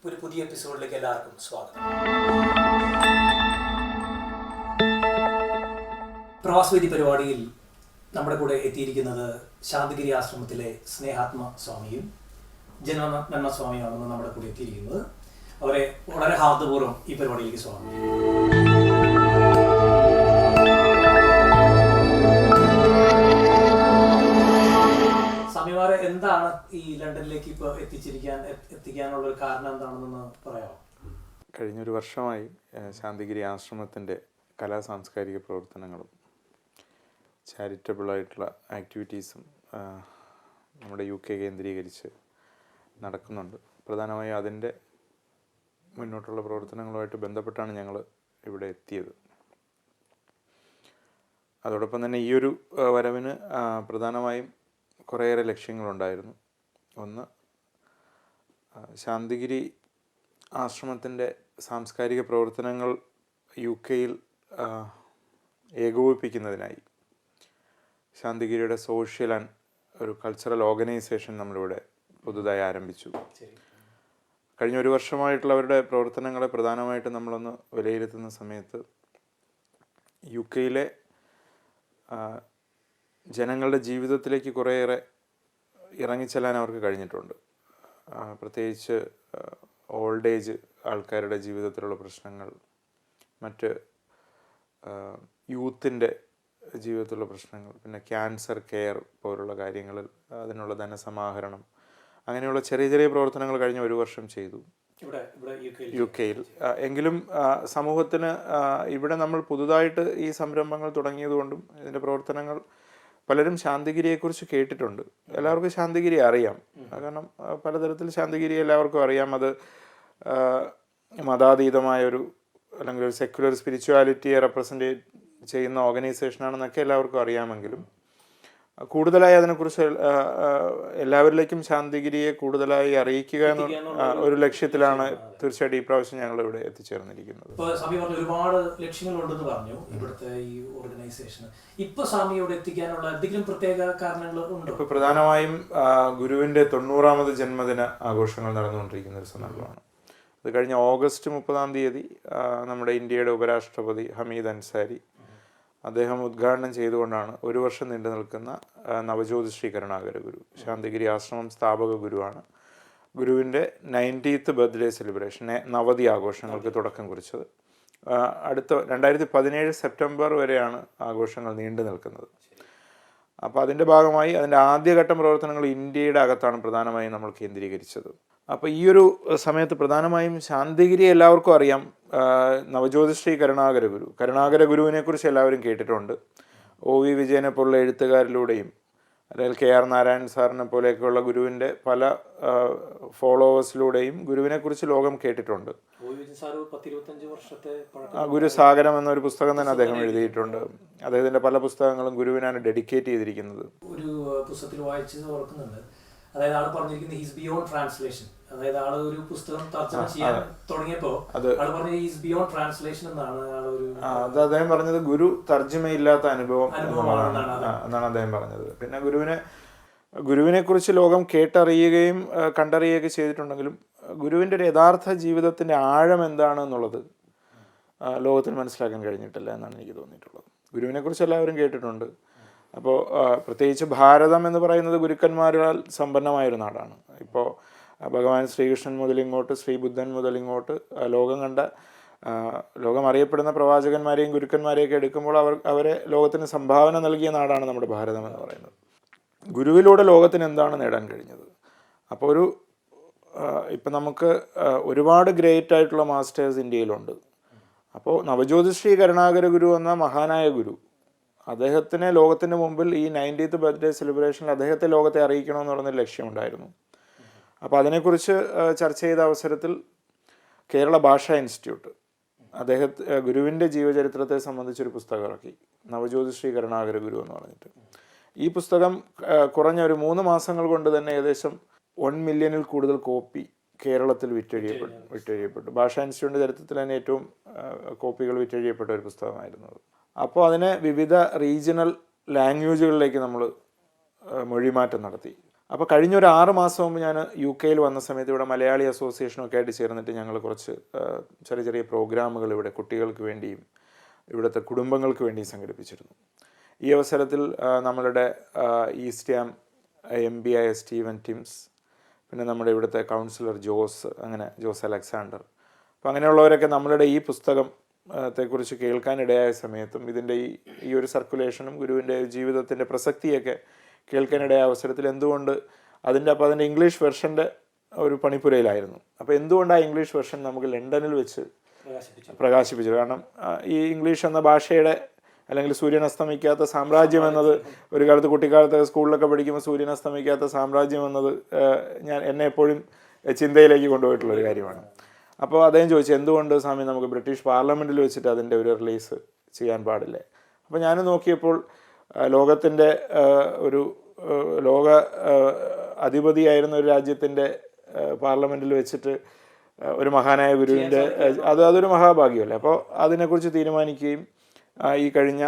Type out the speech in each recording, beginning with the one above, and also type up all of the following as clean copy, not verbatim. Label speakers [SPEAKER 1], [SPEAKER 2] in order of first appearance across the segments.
[SPEAKER 1] ഒരു പുതിയ എപ്പിസോഡിലേക്ക് എല്ലാവർക്കും സ്വാഗതം. പ്രവാസവേദി പരിപാടിയിൽ നമ്മുടെ കൂടെ എത്തിയിരിക്കുന്നത് ശാന്തിഗിരി ആശ്രമത്തിലെ സ്നേഹാത്മ സ്വാമിയും ജന്മനന്മ സ്വാമിയാണെന്ന് നമ്മുടെ കൂടെ എത്തിയിരിക്കുന്നത്. അവരെ വളരെ ഹാർദപൂർവ്വം ഈ പരിപാടിയിലേക്ക് സ്വാഗതം. സ്വാമിമാരെ, എന്താണ് ഈ ലണ്ടനിലേക്ക് ഇപ്പോൾ എത്തിക്കാനുള്ള ഒരു കാരണം എന്താണെന്ന് പറയാമോ?
[SPEAKER 2] കഴിഞ്ഞൊരു വർഷമായി ശാന്തിഗിരി ആശ്രമത്തിൻ്റെ കലാ സാംസ്കാരിക പ്രവർത്തനങ്ങളും ചാരിറ്റബിളായിട്ടുള്ള ആക്ടിവിറ്റീസും നമ്മുടെ UK കേന്ദ്രീകരിച്ച് നടക്കുന്നുണ്ട്. പ്രധാനമായും അതിൻ്റെ മുന്നോട്ടുള്ള പ്രവർത്തനങ്ങളുമായിട്ട് ബന്ധപ്പെട്ടാണ് ഞങ്ങൾ ഇവിടെ എത്തിയത്. അതോടൊപ്പം തന്നെ ഈ ഒരു വരവിന് പ്രധാനമായും കുറേയേറെ ലക്ഷ്യങ്ങളുണ്ടായിരുന്നു. ഒന്ന്, ശാന്തിഗിരി ആശ്രമത്തിൻ്റെ സാംസ്കാരിക പ്രവർത്തനങ്ങൾ UK-യിൽ ഏകോപിപ്പിക്കുന്നതിനായി ശാന്തിഗിരിയുടെ സോഷ്യൽ ആൻഡ് ഒരു കൾച്ചറൽ ഓർഗനൈസേഷൻ നമ്മളിവിടെ പുതുതായി ആരംഭിച്ചു. കഴിഞ്ഞ ഒരു വർഷമായിട്ടുള്ളവരുടെ പ്രവർത്തനങ്ങളെ പ്രധാനമായിട്ട് നമ്മളൊന്ന് വിലയിരുത്തുന്ന സമയത്ത് UK-യിലെ ജനങ്ങളുടെ ജീവിതത്തിലേക്ക് കുറേയേറെ ഇറങ്ങിച്ചെല്ലാൻ അവർക്ക് കഴിഞ്ഞിട്ടുണ്ട്. പ്രത്യേകിച്ച് ഓൾഡ് ഏജ് ആൾക്കാരുടെ ജീവിതത്തിലുള്ള പ്രശ്നങ്ങൾ, മറ്റ് യൂത്തിൻ്റെ ജീവിതത്തിലുള്ള പ്രശ്നങ്ങൾ, പിന്നെ ക്യാൻസർ കെയർ പോലുള്ള കാര്യങ്ങളിൽ അതിനുള്ള ധനസമാഹരണം, അങ്ങനെയുള്ള ചെറിയ ചെറിയ പ്രവർത്തനങ്ങൾ കഴിഞ്ഞ ഒരു വർഷം ചെയ്തു UK-യിൽ. എങ്കിലും സമൂഹത്തിന് ഇവിടെ നമ്മൾ പുതുതായിട്ട് ഈ സംരംഭങ്ങൾ തുടങ്ങിയതുകൊണ്ടും ഇതിൻ്റെ പ്രവർത്തനങ്ങൾ പലരും ശാന്തിഗിരിയെക്കുറിച്ച് കേട്ടിട്ടുണ്ട്. എല്ലാവർക്കും ശാന്തിഗിരി അറിയാം, കാരണം പലതരത്തിൽ ശാന്തിഗിരി എല്ലാവർക്കും അറിയാം. അത് മതാതീതമായൊരു അല്ലെങ്കിൽ ഒരു സെക്യുലർ സ്പിരിച്വാലിറ്റിയെ റെപ്രസെൻ്റ് ചെയ്യുന്ന ഓർഗനൈസേഷനാണെന്നൊക്കെ എല്ലാവർക്കും അറിയാമെങ്കിലും കൂടുതലായി അതിനെക്കുറിച്ച് എല്ലാവരിലേക്കും ശാന്തിഗിരിയെ കൂടുതലായി അറിയിക്കുക എന്ന ഒരു ലക്ഷ്യത്തിലാണ് തീർച്ചയായിട്ടും ഈ പ്രാവശ്യം ഞങ്ങൾ ഇവിടെ എത്തിച്ചേർന്നിരിക്കുന്നത്.
[SPEAKER 1] ഒരുപാട് ലക്ഷ്യങ്ങളുണ്ടെന്ന് പറഞ്ഞു ഇവിടുത്തെ ഈ ഓർഗനൈസേഷൻ. ഇപ്പൊ സ്വാമിയോട് എത്തിക്കാനുള്ള എന്തെങ്കിലും പ്രത്യേക കാരണങ്ങൾ ഉണ്ടോ?
[SPEAKER 2] ഇപ്പൊ പ്രധാനമായും ഗുരുവിന്റെ 90ാമത് ജന്മദിന ആഘോഷങ്ങൾ നടന്നുകൊണ്ടിരിക്കുന്ന ഒരു സന്ദർഭമാണ്. അത് കഴിഞ്ഞ ഓഗസ്റ്റ് 30 നമ്മുടെ ഇന്ത്യയുടെ ഉപരാഷ്ട്രപതി ഹമീദ് അൻസാരി അദ്ദേഹം ഉദ്ഘാടനം ചെയ്തുകൊണ്ടാണ് ഒരു വർഷം നീണ്ടു നിൽക്കുന്ന നവജ്യോതിശ്രീ കരുണാകര ഗുരു, ശാന്തിഗിരി ആശ്രമം സ്ഥാപക ഗുരുവാണ്, ഗുരുവിൻ്റെ 90th ബർത്ത്ഡേ സെലിബ്രേഷൻ, നവതി ആഘോഷങ്ങൾക്ക് തുടക്കം കുറിച്ചത്. അടുത്ത 2017 സെപ്റ്റംബർ വരെയാണ് ആഘോഷങ്ങൾ നീണ്ടു നിൽക്കുന്നത്. അപ്പോൾ അതിൻ്റെ ഭാഗമായി അതിൻ്റെ ആദ്യഘട്ടം പ്രവർത്തനങ്ങൾ ഇന്ത്യയുടെ അകത്താണ് പ്രധാനമായും നമ്മൾ കേന്ദ്രീകരിച്ചത്. അപ്പോൾ ഈ ഒരു സമയത്ത് പ്രധാനമായും ശാന്തിഗിരി എല്ലാവർക്കും അറിയാം. നവജ്യോതിശ്രീ കരുണാകര ഗുരുവിനെ കുറിച്ച് എല്ലാവരും കേട്ടിട്ടുണ്ട്. OV വിജയനെ പോലുള്ള എഴുത്തുകാരിലൂടെയും അല്ലെങ്കിൽ KR നാരായണൻ സാറിനെ പോലെയൊക്കെയുള്ള ഗുരുവിൻ്റെ പല ഫോളോവേഴ്സിലൂടെയും ഗുരുവിനെക്കുറിച്ച് ലോകം കേട്ടിട്ടുണ്ട്. ഗുരുസാഗരം എന്നൊരു പുസ്തകം തന്നെ അദ്ദേഹം എഴുതിയിട്ടുണ്ട്. അദ്ദേഹത്തിൻ്റെ പല പുസ്തകങ്ങളും ഗുരുവിനാണ് ഡെഡിക്കേറ്റ് ചെയ്തിരിക്കുന്നത്.
[SPEAKER 1] ഒരു പുസ്തകത്തിൽ വായിച്ചത് ഓർക്കുന്നുണ്ട്, അതായത് ആള് പറഞ്ഞിരിക്കുന്നത് ഹീസ് ബിയോണ്ട് ട്രാൻസ്ലേഷൻ. അതായത് ആള് ഒരു പുസ്തകം തർജ്ജമ ചെയ്യാൻ തുടങ്ങിയപ്പോ ആള് പറഞ്ഞത് ഹീസ് ബിയോണ്ട് ട്രാൻസ്ലേഷൻ എന്നാണ്.
[SPEAKER 2] അത് അദ്ദേഹം പറഞ്ഞത് ഗുരു തർജ്ജമയില്ലാത്ത അനുഭവം എന്നാണ് അദ്ദേഹം പറഞ്ഞത്. പിന്നെ ഗുരുവിനെ കുറിച്ച് ലോകം കേട്ടറിയുകയും കണ്ടറിയുകയൊക്കെ ചെയ്തിട്ടുണ്ടെങ്കിലും ഗുരുവിൻ്റെ ഒരു യഥാർത്ഥ ജീവിതത്തിൻ്റെ ആഴം എന്താണ് എന്നുള്ളത് ലോകത്തിന് മനസ്സിലാക്കാൻ കഴിഞ്ഞിട്ടില്ല എന്നാണ് എനിക്ക് തോന്നിയിട്ടുള്ളത്. ഗുരുവിനെ കുറിച്ച് എല്ലാവരും കേട്ടിട്ടുണ്ട്. അപ്പോൾ പ്രത്യേകിച്ച് ഭാരതം എന്ന് പറയുന്നത് ഗുരുക്കന്മാരാൽ സമ്പന്നമായൊരു നാടാണ്. ഇപ്പോൾ ഭഗവാൻ ശ്രീകൃഷ്ണൻ മുതലിങ്ങോട്ട്, ശ്രീബുദ്ധൻ മുതലിങ്ങോട്ട് ലോകം അറിയപ്പെടുന്ന പ്രവാചകന്മാരെയും ഗുരുക്കന്മാരെയൊക്കെ എടുക്കുമ്പോൾ അവരെ ലോകത്തിന് സംഭാവന നൽകിയ നാടാണ് നമ്മുടെ ഭാരതം എന്ന് പറയുന്നത്. ഗുരുവിലൂടെ ലോകത്തിന് എന്താണ് നേടാൻ കഴിഞ്ഞത്? അപ്പോൾ ഇപ്പം നമുക്ക് ഒരുപാട് ഗ്രേറ്റ് ആയിട്ടുള്ള മാസ്റ്റേഴ്സ് ഇന്ത്യയിലുണ്ട്. അപ്പോൾ നവജ്യോതിശ്രീ കരുണാകര ഗുരു എന്ന മഹാനായ ഗുരു, അദ്ദേഹത്തിന് ലോകത്തിന് മുമ്പിൽ ഈ 90th ബർത്ത്ഡേ സെലിബ്രേഷനിൽ അദ്ദേഹത്തെ ലോകത്തെ അറിയിക്കണമെന്ന് പറയുന്നൊരു ലക്ഷ്യമുണ്ടായിരുന്നു. അപ്പോൾ അതിനെക്കുറിച്ച് ചർച്ച ചെയ്ത അവസരത്തിൽ കേരള ഭാഷാ ഇൻസ്റ്റിറ്റ്യൂട്ട് ഗുരുവിൻ്റെ ജീവചരിത്രത്തെ സംബന്ധിച്ചൊരു പുസ്തകം ഇറക്കി, നവജ്യോതിശ്രീ കരുണാകര ഗുരു എന്ന് പറഞ്ഞിട്ട്. ഈ പുസ്തകം കുറഞ്ഞ ഒരു 3 മാസങ്ങൾ കൊണ്ട് തന്നെ ഏകദേശം 1 മില്യണിൽ കൂടുതൽ കോപ്പി കേരളത്തിൽ വിറ്റഴിയപ്പെട്ടു. ഭാഷാ ഇൻസ്റ്റിറ്റ്യൂട്ടിൻ്റെ ചരിത്രത്തിൽ തന്നെ ഏറ്റവും കോപ്പികൾ വിറ്റഴിയപ്പെട്ട ഒരു പുസ്തകമായിരുന്നു അത്. അപ്പോൾ അതിനെ വിവിധ റീജിയണൽ ലാംഗ്വേജുകളിലേക്ക് നമ്മൾ മൊഴിമാറ്റം നടത്തി. അപ്പോൾ കഴിഞ്ഞൊരു 6 മാസം മുമ്പ് ഞാൻ UK വന്ന സമയത്ത് ഇവിടെ മലയാളി അസോസിയേഷനൊക്കെ ആയിട്ട് ചേർന്നിട്ട് ഞങ്ങൾ കുറച്ച് ചെറിയ ചെറിയ പ്രോഗ്രാമുകൾ ഇവിടെ കുട്ടികൾക്ക് വേണ്ടിയും ഇവിടുത്തെ കുടുംബങ്ങൾക്ക് വേണ്ടിയും സംഘടിപ്പിച്ചിരുന്നു. ഈ അവസരത്തിൽ നമ്മളുടെ ഈസ്റ്റ് MP ആയ സ്റ്റീവൻ ടിംസ്, പിന്നെ നമ്മുടെ ഇവിടുത്തെ കൗൺസിലർ ജോസ് അലക്സാണ്ടർ, അപ്പോൾ അങ്ങനെയുള്ളവരൊക്കെ നമ്മളുടെ ഈ പുസ്തകത്തെക്കുറിച്ച് കേൾക്കാനിടയായ സമയത്തും ഇതിൻ്റെ ഈ ഒരു സർക്കുലേഷനും ഗുരുവിൻ്റെ ജീവിതത്തിൻ്റെ പ്രസക്തിയൊക്കെ കേൾക്കാനിടയായ അവസരത്തിൽ എന്തുകൊണ്ട് അതിൻ്റെ ഇംഗ്ലീഷ് വെർഷൻ്റെ ഒരു പണിപ്പുരയിലായിരുന്നു. അപ്പോൾ എന്തുകൊണ്ട് ആ ഇംഗ്ലീഷ് വെർഷൻ നമുക്ക് ലണ്ടനിൽ വെച്ച് പ്രകാശിപ്പിച്ചു? കാരണം ഈ ഇംഗ്ലീഷ് എന്ന ഭാഷയുടെ അല്ലെങ്കിൽ സൂര്യൻ അസ്തമിക്കാത്ത സാമ്രാജ്യം എന്നത് ഒരു കാലത്ത് കുട്ടിക്കാലത്ത് സ്കൂളിലൊക്കെ പഠിക്കുമ്പോൾ സൂര്യൻ അസ്തമിക്കാത്ത സാമ്രാജ്യം എന്നത് എന്നെ എപ്പോഴും ചിന്തയിലേക്ക് കൊണ്ടുപോയിട്ടുള്ളൊരു കാര്യമാണ്. അപ്പോൾ അദ്ദേഹം ചോദിച്ചു, എന്തുകൊണ്ട് സ്വാമി നമുക്ക് ബ്രിട്ടീഷ് പാർലമെൻറ്റിൽ വെച്ചിട്ട് അതിൻ്റെ ഒരു റിലീസ് ചെയ്യാൻ പാടില്ലേ? അപ്പോൾ ഞാൻ നോക്കിയപ്പോൾ ലോകത്തിൻ്റെ ഒരു ലോക അധിപതിയായിരുന്ന ഒരു രാജ്യത്തിൻ്റെ പാർലമെൻറ്റിൽ വെച്ചിട്ട് ഒരു മഹാനായ ഗുരുവിൻ്റെ അതൊരു മഹാഭാഗ്യമല്ലേ. അപ്പോൾ അതിനെക്കുറിച്ച് തീരുമാനിക്കുകയും ഈ കഴിഞ്ഞ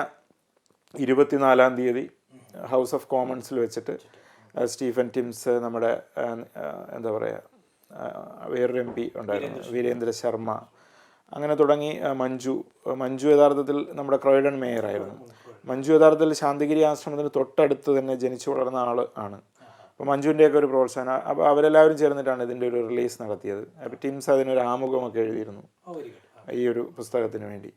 [SPEAKER 2] 24-ാം തീയതി ഹൗസ് ഓഫ് കോമൺസിൽ വെച്ചിട്ട് സ്റ്റീഫൻ ടിംസ്, നമ്മുടെ എന്താ പറയുക വേറൊരു MP ഉണ്ടായിരുന്നു വീരേന്ദ്ര ശർമ്മ, അങ്ങനെ തുടങ്ങി മഞ്ജു യഥാർത്ഥത്തിൽ നമ്മുടെ ക്രോയ്ഡൺ മേയറായിരുന്നു. മഞ്ജു യഥാർത്ഥത്തിൽ ശാന്തിഗിരി ആശ്രമത്തിന് തൊട്ടടുത്ത് തന്നെ ജനിച്ചു വളർന്ന ആണ്. അപ്പോൾ മഞ്ജുവിൻ്റെയൊക്കെ ഒരു പ്രോത്സാഹനം. അപ്പോൾ അവരെല്ലാവരും ചേർന്നിട്ടാണ് ഇതിൻ്റെ ഒരു റിലീസ് നടത്തിയത്. അപ്പോൾ ടിംസ് അതിനൊരു ആമുഖമൊക്കെ എഴുതിയിരുന്നു ഈ ഒരു പുസ്തകത്തിന് വേണ്ടി.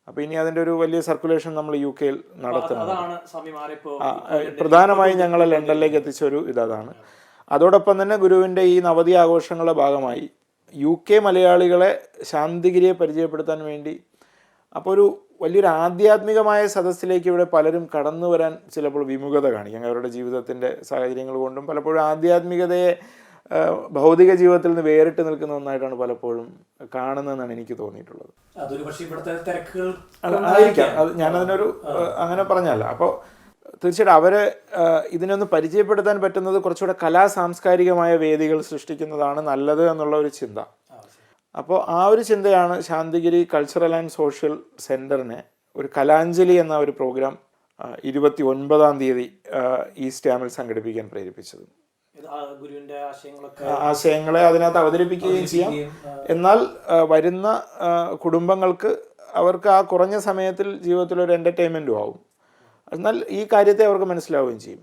[SPEAKER 2] അപ്പോൾ ഇനി അതിൻ്റെ ഒരു വലിയ സർക്കുലേഷൻ നമ്മൾ UK നടത്തുന്നത്. പ്രധാനമായും ഞങ്ങളെ ലണ്ടനിലേക്ക് എത്തിച്ചൊരു ഇതാണ്. അതോടൊപ്പം തന്നെ ഗുരുവിൻ്റെ ഈ നവതി ആഘോഷങ്ങളുടെ ഭാഗമായി UK മലയാളികളെ ശാന്തിഗിരിയെ പരിചയപ്പെടുത്താൻ വേണ്ടി അപ്പോൾ ഒരു വലിയൊരു ആധ്യാത്മികമായ സദസ്സിലേക്ക് ഇവിടെ പലരും കടന്നു വരാൻ ചിലപ്പോൾ വിമുഖത കാണിക്കും. അവരുടെ ജീവിതത്തിൻ്റെ സാഹചര്യങ്ങൾ കൊണ്ടും പലപ്പോഴും ആധ്യാത്മികതയെ ഭൗതിക ജീവിതത്തിൽ നിന്ന് വേറിട്ട് നിൽക്കുന്ന ഒന്നായിട്ടാണ് പലപ്പോഴും കാണുന്നതെന്നാണ് എനിക്ക് തോന്നിയിട്ടുള്ളത്. ആയിരിക്കാം, അത് ഞാനതിനൊരു അങ്ങനെ പറഞ്ഞല്ല. അപ്പോൾ തീർച്ചയായിട്ടും അവരെ ഇതിനൊന്ന് പരിചയപ്പെടുത്താൻ പറ്റുന്നത് കുറച്ചുകൂടെ സാംസ്കാരികമായ വേദികൾ സൃഷ്ടിക്കുന്നതാണ് നല്ലത് എന്നുള്ള ഒരു ചിന്ത. അപ്പോൾ ആ ഒരു ചിന്തയാണ് ശാന്തിഗിരി കൾച്ചറൽ ആൻഡ് സോഷ്യൽ സെൻറ്ററിനെ ഒരു കലാഞ്ജലി എന്ന ഒരു പ്രോഗ്രാം 29-ാം തീയതി ഈസ്റ്റ് ഹാമിൽ സംഘടിപ്പിക്കാൻ പ്രേരിപ്പിച്ചത്. ആശയങ്ങളെ അതിനകത്ത് അവതരിപ്പിക്കുകയും ചെയ്യാം. എന്നാൽ വരുന്ന കുടുംബങ്ങൾക്ക് അവർക്ക് ആ കുറഞ്ഞ സമയത്തിൽ ജീവിതത്തിലൊരു എൻ്റർടൈൻമെൻറ്റും ആവും. എന്നാൽ ഈ കാര്യത്തെ അവർക്ക് മനസ്സിലാവുകയും ചെയ്യും.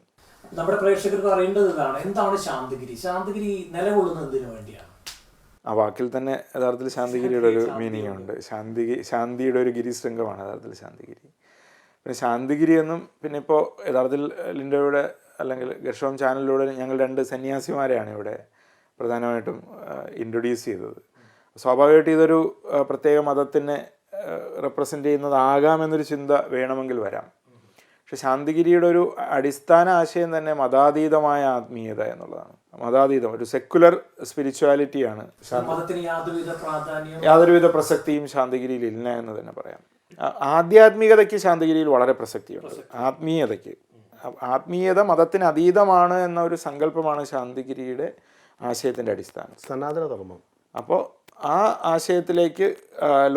[SPEAKER 1] നമ്മുടെ പ്രേക്ഷകർക്ക് അറിയേണ്ടത് എന്താണ് ശാന്തിഗിരി? ശാന്തിഗിരി നിലകൊള്ളുന്നത് എന്തിനു വേണ്ടിയാണ്?
[SPEAKER 2] ആ വാക്കിൽ തന്നെ യഥാർത്ഥത്തിൽ ശാന്തിഗിരിയുടെ ഒരു മീനിങ് ഉണ്ട്. ശാന്തിയുടെ ഒരു ഗിരിശൃംഗമാണ് യഥാർത്ഥത്തിൽ ശാന്തിഗിരി. പിന്നെ ശാന്തിഗിരി എന്നും പിന്നെ ഇപ്പോൾ യഥാർത്ഥത്തിൽ ലിൻഡോയുടെ അല്ലെങ്കിൽ ഗർഷോം ചാനലിലൂടെ ഞങ്ങൾ 2 സന്യാസിമാരെയാണ് ഇവിടെ പ്രധാനമായിട്ടും ഇൻട്രൊഡ്യൂസ് ചെയ്തത്. സ്വാഭാവികമായിട്ട് ഇതൊരു പ്രത്യേക മതത്തിനെ റെപ്രസെൻ്റ് ചെയ്യുന്നതാകാമെന്നൊരു ചിന്ത വേണമെങ്കിൽ വരാം. പക്ഷെ ശാന്തിഗിരിയുടെ ഒരു അടിസ്ഥാന ആശയം തന്നെ മതാതീതമായ ആത്മീയത എന്നുള്ളതാണ്. മതാതീതം ഒരു സെക്കുലർ സ്പിരിച്വാലിറ്റിയാണ്. യാതൊരുവിധ പ്രസക്തിയും ശാന്തിഗിരിയിൽ ഇല്ല എന്ന് തന്നെ പറയാം. ആധ്യാത്മികതയ്ക്ക് ശാന്തിഗിരിയിൽ വളരെ പ്രസക്തിയുണ്ട്. ആത്മീയത മതത്തിന് അതീതമാണ് എന്ന ഒരു സങ്കല്പമാണ് ശാന്തിഗിരിയുടെ ആശയത്തിൻ്റെ അടിസ്ഥാനം,
[SPEAKER 3] സനാതന ധർമ്മം.
[SPEAKER 2] അപ്പോൾ ആ ആശയത്തിലേക്ക്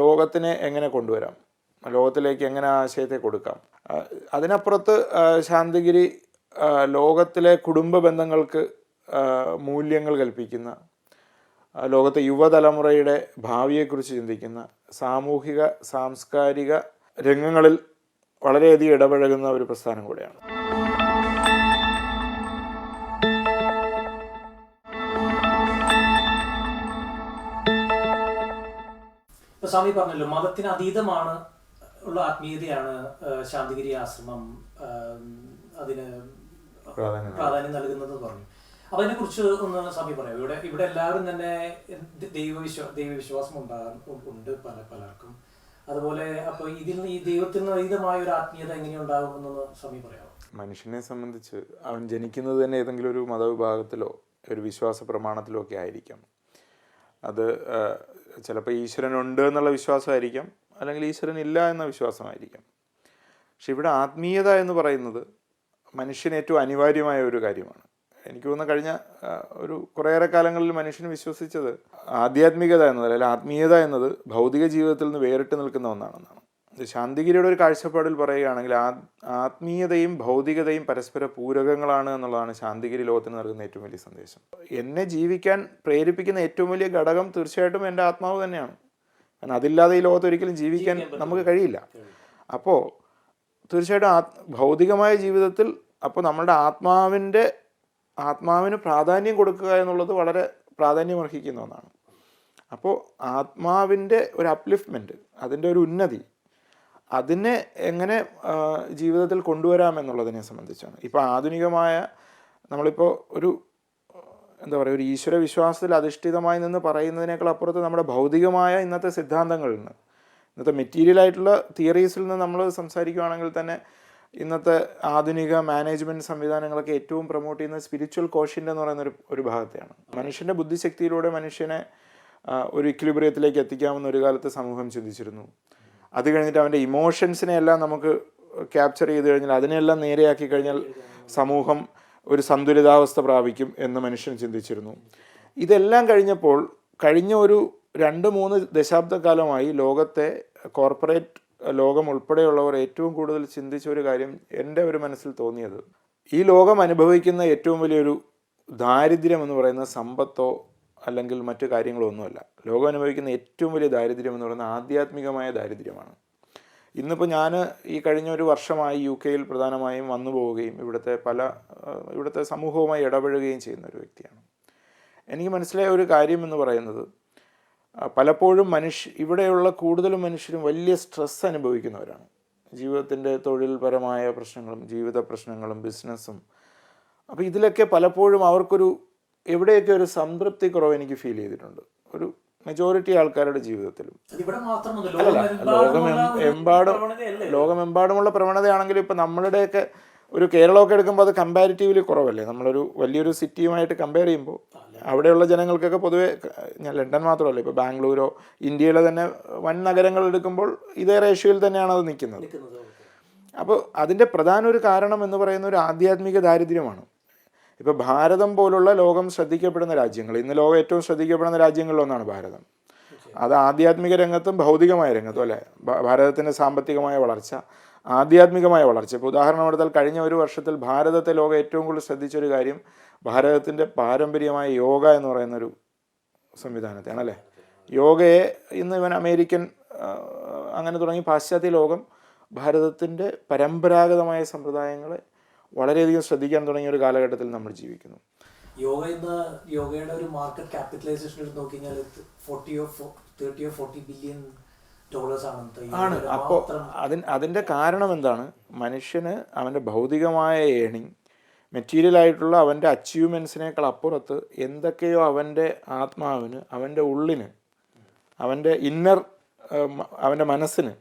[SPEAKER 2] ലോകത്തിനെ എങ്ങനെ കൊണ്ടുവരാം, ലോകത്തിലേക്ക് എങ്ങനെ ആശയത്തെ കൊടുക്കാം. അതിനപ്പുറത്ത് ശാന്തിഗിരി ലോകത്തിലെ കുടുംബ ബന്ധങ്ങൾക്ക് മൂല്യങ്ങൾ കൽപ്പിക്കുന്ന, ലോകത്തെ യുവതലമുറയുടെ ഭാവിയെക്കുറിച്ച് ചിന്തിക്കുന്ന, സാമൂഹിക സാംസ്കാരിക രംഗങ്ങളിൽ വളരെയധികം ഇടപഴകുന്ന ഒരു പ്രസ്ഥാനം കൂടെയാണ്.
[SPEAKER 1] ഇപ്പൊ സ്വാമി പറഞ്ഞല്ലോ മതത്തിന് അതീതമാണ് ഉള്ള ആത്മീയതയാണ് ശാന്തിഗിരി ആശ്രമം അതിന് പ്രാധാന്യം നൽകുന്നത് പറഞ്ഞു. അപ്പൊ അതിനെ കുറിച്ച് ഒന്ന് സ്വാമി പറയാം. ഇവിടെ എല്ലാവരും തന്നെ ദൈവവിശ്വാസം ഉണ്ട് പലർക്കും. അതുപോലെ അപ്പൊ ഇതിൽ ഈ ദൈവത്തിന് അതീതമായ ഒരു ആത്മീയത എങ്ങനെയുണ്ടാകുമെന്നൊന്ന് സ്വാമി പറയാമോ?
[SPEAKER 2] മനുഷ്യനെ സംബന്ധിച്ച് അവൻ ജനിക്കുന്നത് തന്നെ ഏതെങ്കിലും ഒരു മതവിഭാഗത്തിലോ ഒരു വിശ്വാസ പ്രമാണത്തിലോ ഒക്കെ ആയിരിക്കാം. അത് ചിലപ്പോൾ ഈശ്വരനുണ്ട് എന്നുള്ള വിശ്വാസമായിരിക്കാം, അല്ലെങ്കിൽ ഈശ്വരൻ ഇല്ല എന്ന വിശ്വാസമായിരിക്കാം. പക്ഷെ ഇവിടെ ആത്മീയത എന്ന് പറയുന്നത് മനുഷ്യന് ഏറ്റവും അനിവാര്യമായ ഒരു കാര്യമാണ്. എനിക്ക് തോന്നുന്ന കഴിഞ്ഞ ഒരു കുറേയേറെ കാലങ്ങളിൽ മനുഷ്യന് വിശ്വസിച്ചത് ആധ്യാത്മികത എന്നത് അല്ലെങ്കിൽ ആത്മീയത എന്നത് ഭൗതിക ജീവിതത്തിൽ നിന്ന് വേറിട്ട് നിൽക്കുന്ന ഒന്നാണെന്നാണ്. ശാന്തിഗിരിയുടെ ഒരു കാഴ്ചപ്പാടിൽ പറയുകയാണെങ്കിൽ ആത്മീയതയും ഭൗതികതയും പരസ്പര പൂരകങ്ങളാണ് എന്നുള്ളതാണ് ശാന്തിഗിരി ലോകത്തിന് നൽകുന്ന ഏറ്റവും വലിയ സന്ദേശം. എന്നെ ജീവിക്കാൻ പ്രേരിപ്പിക്കുന്ന ഏറ്റവും വലിയ ഘടകം തീർച്ചയായിട്ടും എൻ്റെ ആത്മാവ് തന്നെയാണ്. കാരണം അതില്ലാതെ ഈ ലോകത്ത് ഒരിക്കലും ജീവിക്കാൻ നമുക്ക് കഴിയില്ല. അപ്പോൾ തീർച്ചയായിട്ടും ഭൗതികമായ ജീവിതത്തിൽ അപ്പോൾ നമ്മളുടെ ആത്മാവിന് പ്രാധാന്യം കൊടുക്കുക എന്നുള്ളത് വളരെ പ്രാധാന്യമർഹിക്കുന്ന ഒന്നാണ്. അപ്പോൾ ആത്മാവിൻ്റെ ഒരു അപ്ലിഫ്റ്റ്മെൻറ്റ്, അതിൻ്റെ ഒരു ഉന്നതി, അതിനെ എങ്ങനെ ജീവിതത്തിൽ കൊണ്ടുവരാമെന്നുള്ളതിനെ സംബന്ധിച്ചാണ്. ഇപ്പോൾ ആധുനികമായ നമ്മളിപ്പോൾ ഒരു എന്താ പറയുക, ഒരു ഈശ്വര വിശ്വാസത്തിൽ അധിഷ്ഠിതമായി നിന്ന് പറയുന്നതിനേക്കാൾ അപ്പുറത്ത് നമ്മുടെ ഭൗതികമായ ഇന്നത്തെ സിദ്ധാന്തങ്ങളിൽ നിന്ന്, ഇന്നത്തെ മെറ്റീരിയലായിട്ടുള്ള തിയറീസിൽ നിന്ന് നമ്മൾ സംസാരിക്കുകയാണെങ്കിൽ തന്നെ ഇന്നത്തെ ആധുനിക മാനേജ്മെൻറ്റ് സംവിധാനങ്ങളൊക്കെ ഏറ്റവും പ്രൊമോട്ട് ചെയ്യുന്നത് സ്പിരിച്വൽ കോഷ്യൻ്റ് എന്ന് പറയുന്ന ഒരു ഭാഗത്തെയാണ്. മനുഷ്യൻ്റെ ബുദ്ധിശക്തിയിലൂടെ മനുഷ്യനെ ഒരു ഇക്വിലിബ്രിയത്തിലേക്ക് എത്തിക്കാമെന്ന് ഒരു കാലത്ത് സമൂഹം ചിന്തിച്ചിരുന്നു. അത് കഴിഞ്ഞിട്ട് അവൻ്റെ ഇമോഷൻസിനെ എല്ലാം നമുക്ക് ക്യാപ്ചർ ചെയ്ത് കഴിഞ്ഞാൽ, അതിനെല്ലാം നേരെയാക്കി കഴിഞ്ഞാൽ സമൂഹം ഒരു സന്തുലിതാവസ്ഥ പ്രാപിക്കും എന്ന് മനുഷ്യൻ ചിന്തിച്ചിരുന്നു. ഇതെല്ലാം കഴിഞ്ഞപ്പോൾ കഴിഞ്ഞ ഒരു 2-3 ദശാബ്ദക്കാലമായി ലോകത്തെ കോർപ്പറേറ്റ് ലോകം ഉൾപ്പെടെയുള്ളവർ ഏറ്റവും കൂടുതൽ ചിന്തിച്ച ഒരു കാര്യം എൻ്റെ ഒരു മനസ്സിൽ തോന്നിയത്, ഈ ലോകം അനുഭവിക്കുന്ന ഏറ്റവും വലിയൊരു ദാരിദ്ര്യം എന്ന് പറയുന്നത് സമ്പത്തോ അല്ലെങ്കിൽ മറ്റു കാര്യങ്ങളോ ഒന്നുമല്ല. ലോകം അനുഭവിക്കുന്ന ഏറ്റവും വലിയ ദാരിദ്ര്യം എന്ന് പറയുന്നത് ആധ്യാത്മികമായ ദാരിദ്ര്യമാണ്. ഇന്നിപ്പോൾ ഞാൻ ഈ കഴിഞ്ഞ ഒരു വർഷമായി UK പ്രധാനമായും വന്നു പോവുകയും ഇവിടുത്തെ സമൂഹവുമായി ഇടപഴകുകയും ചെയ്യുന്ന ഒരു വ്യക്തിയാണ്. എനിക്ക് മനസ്സിലായ ഒരു കാര്യം എന്ന് പറയുന്നത്, പലപ്പോഴും ഇവിടെയുള്ള കൂടുതലും മനുഷ്യരും വലിയ സ്ട്രെസ് അനുഭവിക്കുന്നവരാണ്. ജീവിതത്തിൻ്റെ തൊഴിൽപരമായ പ്രശ്നങ്ങളും ജീവിത പ്രശ്നങ്ങളും ബിസിനസ്സും. അപ്പോൾ ഇതിലൊക്കെ പലപ്പോഴും അവർക്കൊരു എവിടെയൊക്കെ ഒരു സംതൃപ്തി കുറവ് എനിക്ക് ഫീൽ ചെയ്തിട്ടുണ്ട്, ഒരു മെജോറിറ്റി ആൾക്കാരുടെ ജീവിതത്തിലും. ലോകമെമ്പാടുമുള്ള പ്രവണതയാണെങ്കിലും ഇപ്പം നമ്മളുടെയൊക്കെ ഒരു കേരളമൊക്കെ എടുക്കുമ്പോൾ അത് കമ്പാരിറ്റീവ്ലി കുറവല്ലേ. നമ്മളൊരു വലിയൊരു സിറ്റിയുമായിട്ട് കമ്പയർ ചെയ്യുമ്പോൾ അവിടെയുള്ള ജനങ്ങൾക്കൊക്കെ പൊതുവെ, ഞാൻ ലണ്ടൻ മാത്രമല്ല, ഇപ്പോൾ ബാംഗ്ലൂരോ ഇന്ത്യയിലെ തന്നെ വൻ നഗരങ്ങൾ എടുക്കുമ്പോൾ ഇതേ റേഷ്യോയിൽ തന്നെയാണ് അത് നിൽക്കുന്നത്. അപ്പോൾ അതിൻ്റെ പ്രധാന ഒരു കാരണം എന്ന് പറയുന്ന ഒരു ആധ്യാത്മിക ദാരിദ്ര്യമാണ്. ഇപ്പോൾ ഭാരതം പോലുള്ള ലോകം ശ്രദ്ധിക്കപ്പെടുന്ന രാജ്യങ്ങൾ, ഇന്ന് ലോകം ഏറ്റവും ശ്രദ്ധിക്കപ്പെടുന്ന രാജ്യങ്ങളിലൊന്നാണ് ഭാരതം. അത് ആധ്യാത്മിക രംഗത്തും ഭൗതികമായ രംഗത്തും അല്ലേ. ഭാരതത്തിൻ്റെ സാമ്പത്തികമായ വളർച്ച, ആധ്യാത്മികമായ വളർച്ച. ഇപ്പോൾ ഉദാഹരണം എടുത്താൽ കഴിഞ്ഞ ഒരു വർഷത്തിൽ ഭാരതത്തെ ലോകം ഏറ്റവും കൂടുതൽ ശ്രദ്ധിച്ചൊരു കാര്യം ഭാരതത്തിൻ്റെ പാരമ്പര്യമായ യോഗ എന്ന് പറയുന്നൊരു സംവിധാനത്തെയാണ് അല്ലേ. യോഗയെ ഇവൻ അമേരിക്കൻ അങ്ങനെ തുടങ്ങി പാശ്ചാത്യ ലോകം ഭാരതത്തിൻ്റെ പരമ്പരാഗതമായ സമ്പ്രദായങ്ങളെ വളരെയധികം ശ്രദ്ധിക്കാൻ തുടങ്ങിയ ഒരു കാലഘട്ടത്തിൽ നമ്മൾ ജീവിക്കുന്നു.
[SPEAKER 1] യോഗയുടെ ഒരു മാർക്കറ്റ് ക്യാപിറ്റലൈസേഷൻ എടുത്ത് നോക്കിക്കഴിഞ്ഞാൽ 30-40 ബില്യൺ
[SPEAKER 2] ആണ്. അപ്പോൾ അതിൻ്റെ കാരണം എന്താണ്? മനുഷ്യന് അവൻ്റെ ഭൗതികമായ ഏണിങ്, മെറ്റീരിയലായിട്ടുള്ള അവൻ്റെ അച്ചീവ്മെൻറ്റ്സിനേക്കാൾ അപ്പുറത്ത് എന്തൊക്കെയോ അവൻ്റെ ആത്മാവിന്, അവൻ്റെ ഉള്ളിന്, അവൻ്റെ ഇന്നർ, അവൻ്റെ മനസ്സിന്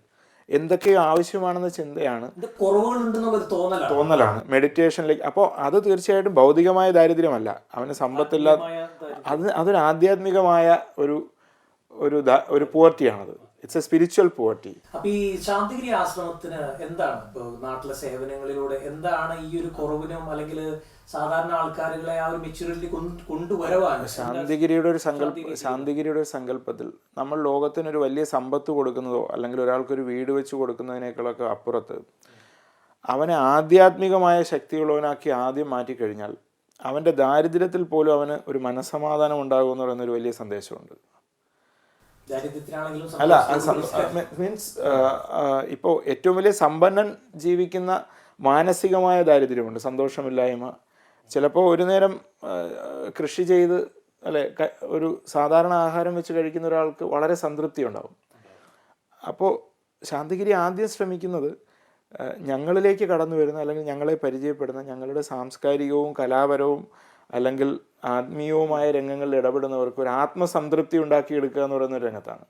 [SPEAKER 2] എന്തൊക്കെയോ ആവശ്യമാണെന്ന ചിന്തയാണ്, തോന്നലാണ് മെഡിറ്റേഷനിലേക്ക്. അപ്പോൾ അത് തീർച്ചയായിട്ടും ഭൗതികമായ ദാരിദ്ര്യമല്ല, അവന് സമ്പത്തില്ലാത്ത, അതൊരു ആധ്യാത്മികമായ ഒരു പോവർട്ടിയാണത്. It's a spiritual poverty.
[SPEAKER 1] അപ്പൊ ഈ ശാന്തിഗിരി ആശ്രമത്തിന് എന്താണ് ഇപ്പോൾ നാട്ടിലെ സേവനങ്ങളിലൂടെ എന്താണ് ഈ ഒരു കുറവിനും അല്ലെങ്കിൽ സാധാരണ ആൾക്കാരുകളെ ആ ഒരു മെച്യൂരിറ്റി കൊണ്ടുവരവാണ്?
[SPEAKER 2] ശാന്തിഗിരിയുടെ ഒരു സങ്കല്പത്തിൽ നമ്മൾ ലോകത്തിനൊരു വലിയ സമ്പത്ത് കൊടുക്കുന്നതോ അല്ലെങ്കിൽ ഒരാൾക്കൊരു വീട് വെച്ച് കൊടുക്കുന്നതിനേക്കാളൊക്കെ അപ്പുറത്ത് അവനെ ആധ്യാത്മികമായ ശക്തിയുള്ളവനാക്കി ആദ്യം മാറ്റിക്കഴിഞ്ഞാൽ അവൻ്റെ ദാരിദ്ര്യത്തിൽ പോലും അവന് ഒരു മനസ്സമാധാനം ഉണ്ടാകുമെന്ന് പറയുന്നൊരു വലിയ സന്ദേശമുണ്ട്. അല്ല, മീൻസ് ഇപ്പോൾ ഏറ്റവും വലിയ സമ്പന്നൻ ജീവിക്കുന്ന മാനസികമായ ദാരിദ്ര്യമുണ്ട്, സന്തോഷമില്ലായ്മ. ചിലപ്പോൾ ഒരു നേരം കൃഷി ചെയ്ത് അല്ലെ ഒരു സാധാരണ ആഹാരം വെച്ച് കഴിക്കുന്ന ഒരാൾക്ക് വളരെ സംതൃപ്തി ഉണ്ടാകും. അപ്പോൾ ശാന്തിഗിരി ആദ്യം ശ്രമിക്കുന്നത് ഞങ്ങളിലേക്ക് കടന്നു വരുന്ന അല്ലെങ്കിൽ ഞങ്ങളെ പരിചയപ്പെടുന്ന ഞങ്ങളുടെ സാംസ്കാരികവും കലാപരവും അല്ലെങ്കിൽ ആത്മീയവുമായ രംഗങ്ങളിൽ ഇടപെടുന്നവർക്ക് ഒരു ആത്മസംതൃപ്തി ഉണ്ടാക്കിയെടുക്കുക എന്ന് പറയുന്ന ഒരു രംഗത്താണ്.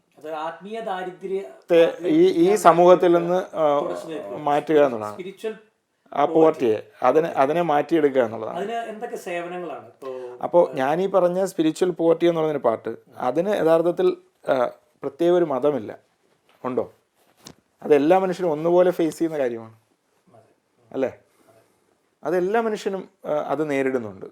[SPEAKER 2] ഈ സമൂഹത്തിൽ നിന്ന് മാറ്റുക എന്നുള്ളതാണ്, ആ പോവർട്ടിയെ അതിനെ മാറ്റിയെടുക്കുക എന്നുള്ളതാണ്. അപ്പോൾ ഞാനീ പറഞ്ഞ സ്പിരിച്വൽ പോവർട്ടി എന്ന് പറയുന്നൊരു പാർട്ട്, അതിന് യഥാർത്ഥത്തിൽ പ്രത്യേക ഒരു മതമില്ല, ഉണ്ടോ? അതെല്ലാ മനുഷ്യരും ഒന്നുപോലെ ഫേസ് ചെയ്യുന്ന കാര്യമാണ് അല്ലേ. അതെല്ലാ മനുഷ്യനും അത് നേരിടുന്നുണ്ട്.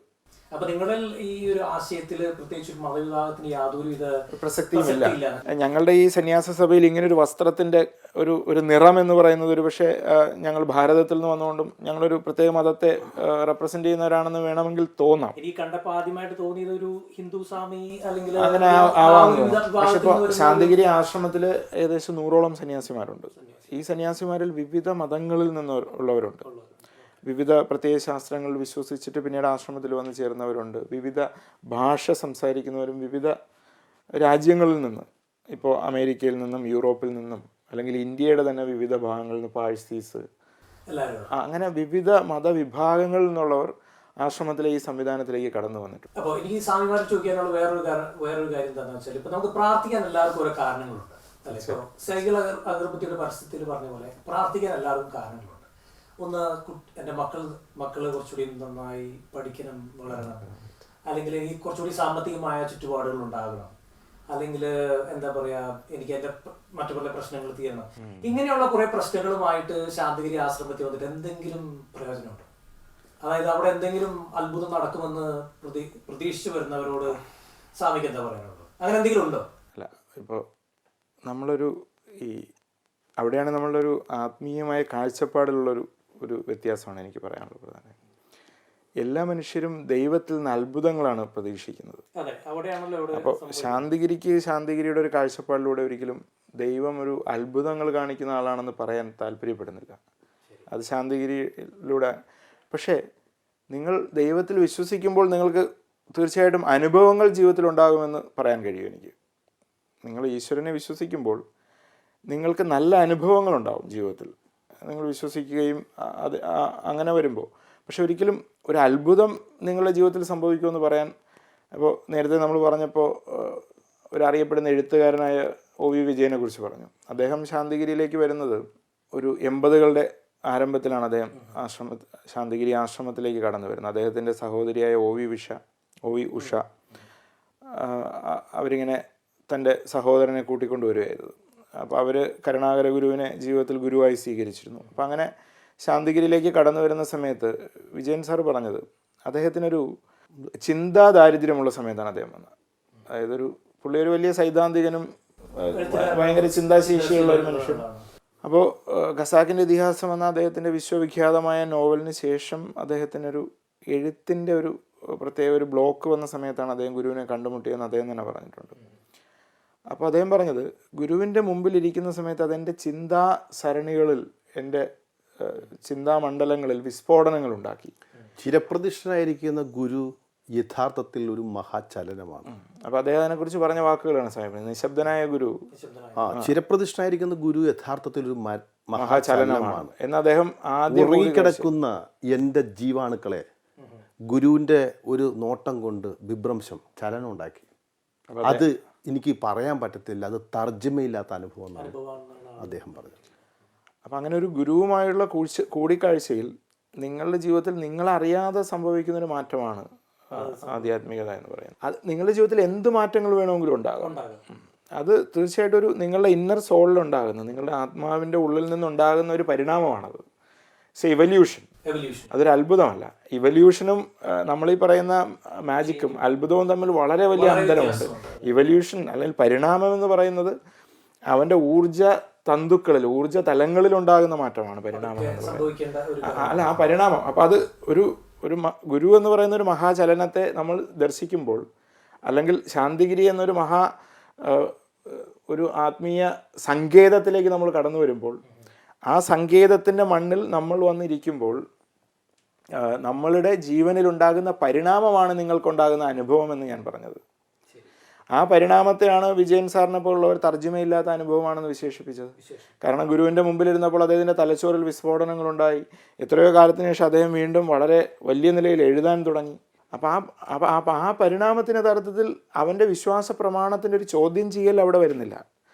[SPEAKER 1] അപ്പൊ നിങ്ങളിൽ ഈ ഒരു ആശയത്തില് പ്രത്യേകിച്ച് മതവിഭാഗത്തിന് യാതൊരുവിധ
[SPEAKER 2] പ്രസക്തിയുമില്ല. ഞങ്ങളുടെ ഈ സന്യാസ സഭയിൽ ഇങ്ങനെ ഒരു വസ്ത്രത്തിന്റെ ഒരു നിറം എന്ന് പറയുന്നത് ഒരു പക്ഷേ ഞങ്ങൾ ഭാരതത്തിൽ നിന്ന് വന്നുകൊണ്ടും ഞങ്ങളൊരു പ്രത്യേക മതത്തെ റെപ്രസെന്റ് ചെയ്യുന്നവരാണെന്ന് വേണമെങ്കിൽ തോന്നാം.
[SPEAKER 1] എനിക്ക് കണ്ടപ്പോൾ ആദ്യമായിട്ട് തോന്നിയത് ഒരു ഹിന്ദു സ്വാമി അല്ലെങ്കിൽ
[SPEAKER 2] അങ്ങനെ ആവാമെന്ന്. പക്ഷെ ഇപ്പോൾ ശാന്തിഗിരി ആശ്രമത്തിൽ ഏകദേശം 100ഓളം സന്യാസിമാരുണ്ട്. ഈ സന്യാസിമാരിൽ വിവിധ മതങ്ങളിൽ നിന്നുള്ളവരുണ്ട്. വിവിധ പ്രത്യയ ശാസ്ത്രങ്ങളിൽ വിശ്വസിച്ചിട്ട് പിന്നീട് ആശ്രമത്തിൽ വന്ന് ചേർന്നവരുണ്ട്. വിവിധ ഭാഷ സംസാരിക്കുന്നവരും വിവിധ രാജ്യങ്ങളിൽ നിന്ന്, ഇപ്പോൾ അമേരിക്കയിൽ നിന്നും യൂറോപ്പിൽ നിന്നും അല്ലെങ്കിൽ ഇന്ത്യയുടെ തന്നെ വിവിധ ഭാഗങ്ങളിൽ നിന്ന്, പാഴ്സീസ്, അങ്ങനെ വിവിധ മതവിഭാഗങ്ങളിൽ നിന്നുള്ളവർ ആശ്രമത്തിലെ ഈ സംവിധാനത്തിലേക്ക് കടന്നു വന്നിട്ടുണ്ട്.
[SPEAKER 1] അപ്പോൾ എനിക്ക് സ്വാമിമാർ ചോദിക്കാനുള്ള വേറൊരു കാര്യം എന്താണെന്ന് വെച്ചാൽ, ഇപ്പൊ നമുക്ക് പ്രാർത്ഥിക്കാൻ എല്ലാവർക്കും ഓരോ കാരണങ്ങളുണ്ട് അല്ലെ? ഇപ്പോൾ സൈക്കിൾ അഗർബത്തിയുടെ പരസ്യത്തിൽ പറഞ്ഞ പോലെ പ്രാർത്ഥിക്കാൻ എല്ലാവർക്കും കാരണങ്ങളുണ്ട്. ഒന്ന്, എൻ്റെ മക്കള് കുറച്ചുകൂടി നന്നായി പഠിക്കണം, വളരണം, അല്ലെങ്കിൽ എനിക്ക് കുറച്ചുകൂടി സാമ്പത്തികമായ ചുറ്റുപാടുകൾ ഉണ്ടാകണം, അല്ലെങ്കിൽ എന്താ പറയാ, എനിക്ക് എൻ്റെ മറ്റു പല പ്രശ്നങ്ങൾ തീരണം. ഇങ്ങനെയുള്ള കുറെ പ്രശ്നങ്ങളുമായിട്ട് ശാന്തിഗിരി ആശ്രമത്തിൽ വന്നിട്ട് എന്തെങ്കിലും പ്രയോജനമുണ്ടോ? അതായത് അവിടെ എന്തെങ്കിലും അത്ഭുതം നടക്കുമെന്ന് പ്രതീക്ഷിച്ചു വരുന്നവരോട് സ്വാമിക്ക് എന്താ പറയാനുള്ളത്? അങ്ങനെ എന്തെങ്കിലും ഉണ്ടോ?
[SPEAKER 2] അല്ല, ഇപ്പോൾ നമ്മളൊരു അവിടെയാണ് നമ്മളൊരു ആത്മീയമായ കാഴ്ചപ്പാടിലുള്ളൊരു വ്യത്യാസമാണ് എനിക്ക് പറയാനുള്ളത്. പ്രധാനം എല്ലാ മനുഷ്യരും ദൈവത്തിൽ നിന്ന് അത്ഭുതങ്ങളാണ് പ്രതീക്ഷിക്കുന്നത്. അപ്പോൾ ശാന്തിഗിരിയുടെ ഒരു കാഴ്ചപ്പാടിലൂടെ ഒരിക്കലും ദൈവം ഒരു അത്ഭുതങ്ങൾ കാണിക്കുന്ന ആളാണെന്ന് പറയാൻ താല്പര്യപ്പെടുന്നില്ല. അത് ശാന്തിഗിരിയിലൂടെ. പക്ഷേ നിങ്ങൾ ദൈവത്തിൽ വിശ്വസിക്കുമ്പോൾ നിങ്ങൾക്ക് തീർച്ചയായിട്ടും അനുഭവങ്ങൾ ജീവിതത്തിൽ ഉണ്ടാകുമെന്ന് പറയാൻ കഴിയും എനിക്ക്. നിങ്ങൾ ഈശ്വരനെ വിശ്വസിക്കുമ്പോൾ നിങ്ങൾക്ക് നല്ല അനുഭവങ്ങളുണ്ടാവും ജീവിതത്തിൽ. നിങ്ങൾ വിശ്വസിക്കുകയും അത് അങ്ങനെ വരുമ്പോൾ, പക്ഷെ ഒരിക്കലും ഒരു അത്ഭുതം നിങ്ങളുടെ ജീവിതത്തിൽ സംഭവിക്കുമെന്ന് പറയാൻ. അപ്പോൾ നേരത്തെ നമ്മൾ പറഞ്ഞപ്പോൾ ഒരറിയപ്പെടുന്ന എഴുത്തുകാരനായ OV വിജയനെ കുറിച്ച് പറഞ്ഞു. അദ്ദേഹം ശാന്തിഗിരിയിലേക്ക് വരുന്നത് ഒരു 80കളുടെ ആരംഭത്തിലാണ്. അദ്ദേഹം ശാന്തിഗിരി ആശ്രമത്തിലേക്ക് കടന്നു വരുന്നത്. അദ്ദേഹത്തിൻ്റെ സഹോദരിയായ OV ഉഷ അവരിങ്ങനെ തൻ്റെ സഹോദരനെ കൂട്ടിക്കൊണ്ടുവരികയായിരുന്നു. അപ്പോൾ അവർ കരുണാകര ഗുരുവിനെ ജീവിതത്തിൽ ഗുരുവായി സ്വീകരിച്ചിരുന്നു. അപ്പം അങ്ങനെ ശാന്തിഗിരിയിലേക്ക് കടന്നു വരുന്ന സമയത്ത് വിജയൻ സാർ പറഞ്ഞത്, അദ്ദേഹത്തിനൊരു ചിന്താ ദാരിദ്ര്യമുള്ള സമയത്താണ് അദ്ദേഹം വന്നത്. അതായത് പുള്ളി ഒരു വലിയ സൈദ്ധാന്തികനും ഭയങ്കര ചിന്താശേഷിയുള്ള ഒരു മനുഷ്യൻ. അപ്പോൾ ഖസാക്കിൻ്റെ ഇതിഹാസം എന്ന അദ്ദേഹത്തിൻ്റെ വിശ്വവിഖ്യാതമായ നോവലിന് ശേഷം അദ്ദേഹത്തിനൊരു എഴുത്തിൻ്റെ ഒരു പ്രത്യേക ഒരു ബ്ലോക്ക് വന്ന സമയത്താണ് അദ്ദേഹം ഗുരുവിനെ കണ്ടുമുട്ടിയെന്ന് അദ്ദേഹം തന്നെ പറഞ്ഞിട്ടുണ്ട്. അപ്പോൾ അദ്ദേഹം പറഞ്ഞത്, ഗുരുവിൻ്റെ മുമ്പിലിരിക്കുന്ന സമയത്ത് അതെൻ്റെ ചിന്താ സരണികളിൽ, എൻ്റെ ചിന്താമണ്ഡലങ്ങളിൽ വിസ്ഫോടനങ്ങൾ ഉണ്ടാക്കി.
[SPEAKER 3] ചിരപ്രതിഷ്ഠനായിരിക്കുന്ന ഗുരു യഥാർത്ഥത്തിൽ ഒരു മഹാചലനമാണ്.
[SPEAKER 2] അപ്പോൾ അദ്ദേഹം അതിനെക്കുറിച്ച് പറഞ്ഞ വാക്കുകളാണ് സാഹിബ്, നിശബ്ദനായ ഗുരു.
[SPEAKER 3] ചിരപ്രതിഷ്ഠനായിരിക്കുന്ന ഗുരു യഥാർത്ഥത്തിൽ ഒരു
[SPEAKER 2] മഹാചലനമാണ് എന്ന് അദ്ദേഹം ആദ്യം
[SPEAKER 3] ഉറങ്ങിക്കിടക്കുന്ന എൻ്റെ ജീവാണുക്കളെ ഗുരുവിൻ്റെ ഒരു നോട്ടം കൊണ്ട് വിഭ്രംശം, ചലനം ഉണ്ടാക്കി. അത് എനിക്ക് പറയാൻ പറ്റത്തില്ല, അത് തർജ്ജമയില്ലാത്ത അനുഭവം എന്നാണ് അദ്ദേഹം പറഞ്ഞത്.
[SPEAKER 2] അപ്പം അങ്ങനെ ഒരു ഗുരുവുമായുള്ള കൂടിക്കാഴ്ചയിൽ നിങ്ങളുടെ ജീവിതത്തിൽ നിങ്ങളറിയാതെ സംഭവിക്കുന്നൊരു മാറ്റമാണ് ആധ്യാത്മികത എന്ന് പറയുന്നത്. അത് നിങ്ങളുടെ ജീവിതത്തിൽ എന്ത് മാറ്റങ്ങൾ വേണമെങ്കിലും ഉണ്ടാകും. അത് തീർച്ചയായിട്ടും നിങ്ങളുടെ ഇന്നർ സോളിലുണ്ടാകുന്ന, നിങ്ങളുടെ ആത്മാവിൻ്റെ ഉള്ളിൽ നിന്നുണ്ടാകുന്ന ഒരു പരിണാമമാണത്. ഇവല്യൂഷൻ അതൊരു അത്ഭുതമല്ല. ഇവല്യൂഷനും നമ്മളീ പറയുന്ന മാജിക്കും അത്ഭുതവും തമ്മിൽ വളരെ വലിയ അന്തരമുണ്ട്. ഇവല്യൂഷൻ അല്ലെങ്കിൽ പരിണാമം എന്ന് പറയുന്നത് അവൻ്റെ ഊർജ തലങ്ങളിൽ ഉണ്ടാകുന്ന മാറ്റമാണ് പരിണാമം എന്ന് പറയുന്നത്. ആ പരിണാമം. അപ്പം അത് ഒരു ഗുരു എന്ന് പറയുന്ന ഒരു മഹാചലനത്തെ നമ്മൾ ദർശിക്കുമ്പോൾ, അല്ലെങ്കിൽ ശാന്തിഗിരി എന്നൊരു ഒരു ആത്മീയ സങ്കേതത്തിലേക്ക് നമ്മൾ കടന്നു വരുമ്പോൾ, ആ സങ്കേതത്തിൻ്റെ മണ്ണിൽ നമ്മൾ വന്നിരിക്കുമ്പോൾ നമ്മളുടെ ജീവനിലുണ്ടാകുന്ന പരിണാമമാണ് നിങ്ങൾക്കുണ്ടാകുന്ന അനുഭവം എന്ന് ഞാൻ പറഞ്ഞത്. ആ പരിണാമത്തെയാണ് വിജയൻ സാറിനെ പോലുള്ളവർ തർജ്ജമയില്ലാത്ത അനുഭവമാണെന്ന് വിശേഷിപ്പിച്ചത്. കാരണം ഗുരുവിൻ്റെ മുമ്പിലിരുന്നപ്പോൾ അദ്ദേഹത്തിൻ്റെ തലച്ചോറിൽ വിസ്ഫോടനങ്ങളുണ്ടായി. എത്രയോ കാലത്തിന് ശേഷം അദ്ദേഹം വീണ്ടും വളരെ വലിയ നിലയിൽ എഴുതാൻ തുടങ്ങി. അപ്പോൾ ആ പരിണാമത്തിൻ്റെ തരത്തിൽ അവൻ്റെ വിശ്വാസ പ്രമാണത്തിൻ്റെ ഒരു ചോദ്യം ചെയ്യൽ അവിടെ വരുന്നില്ല.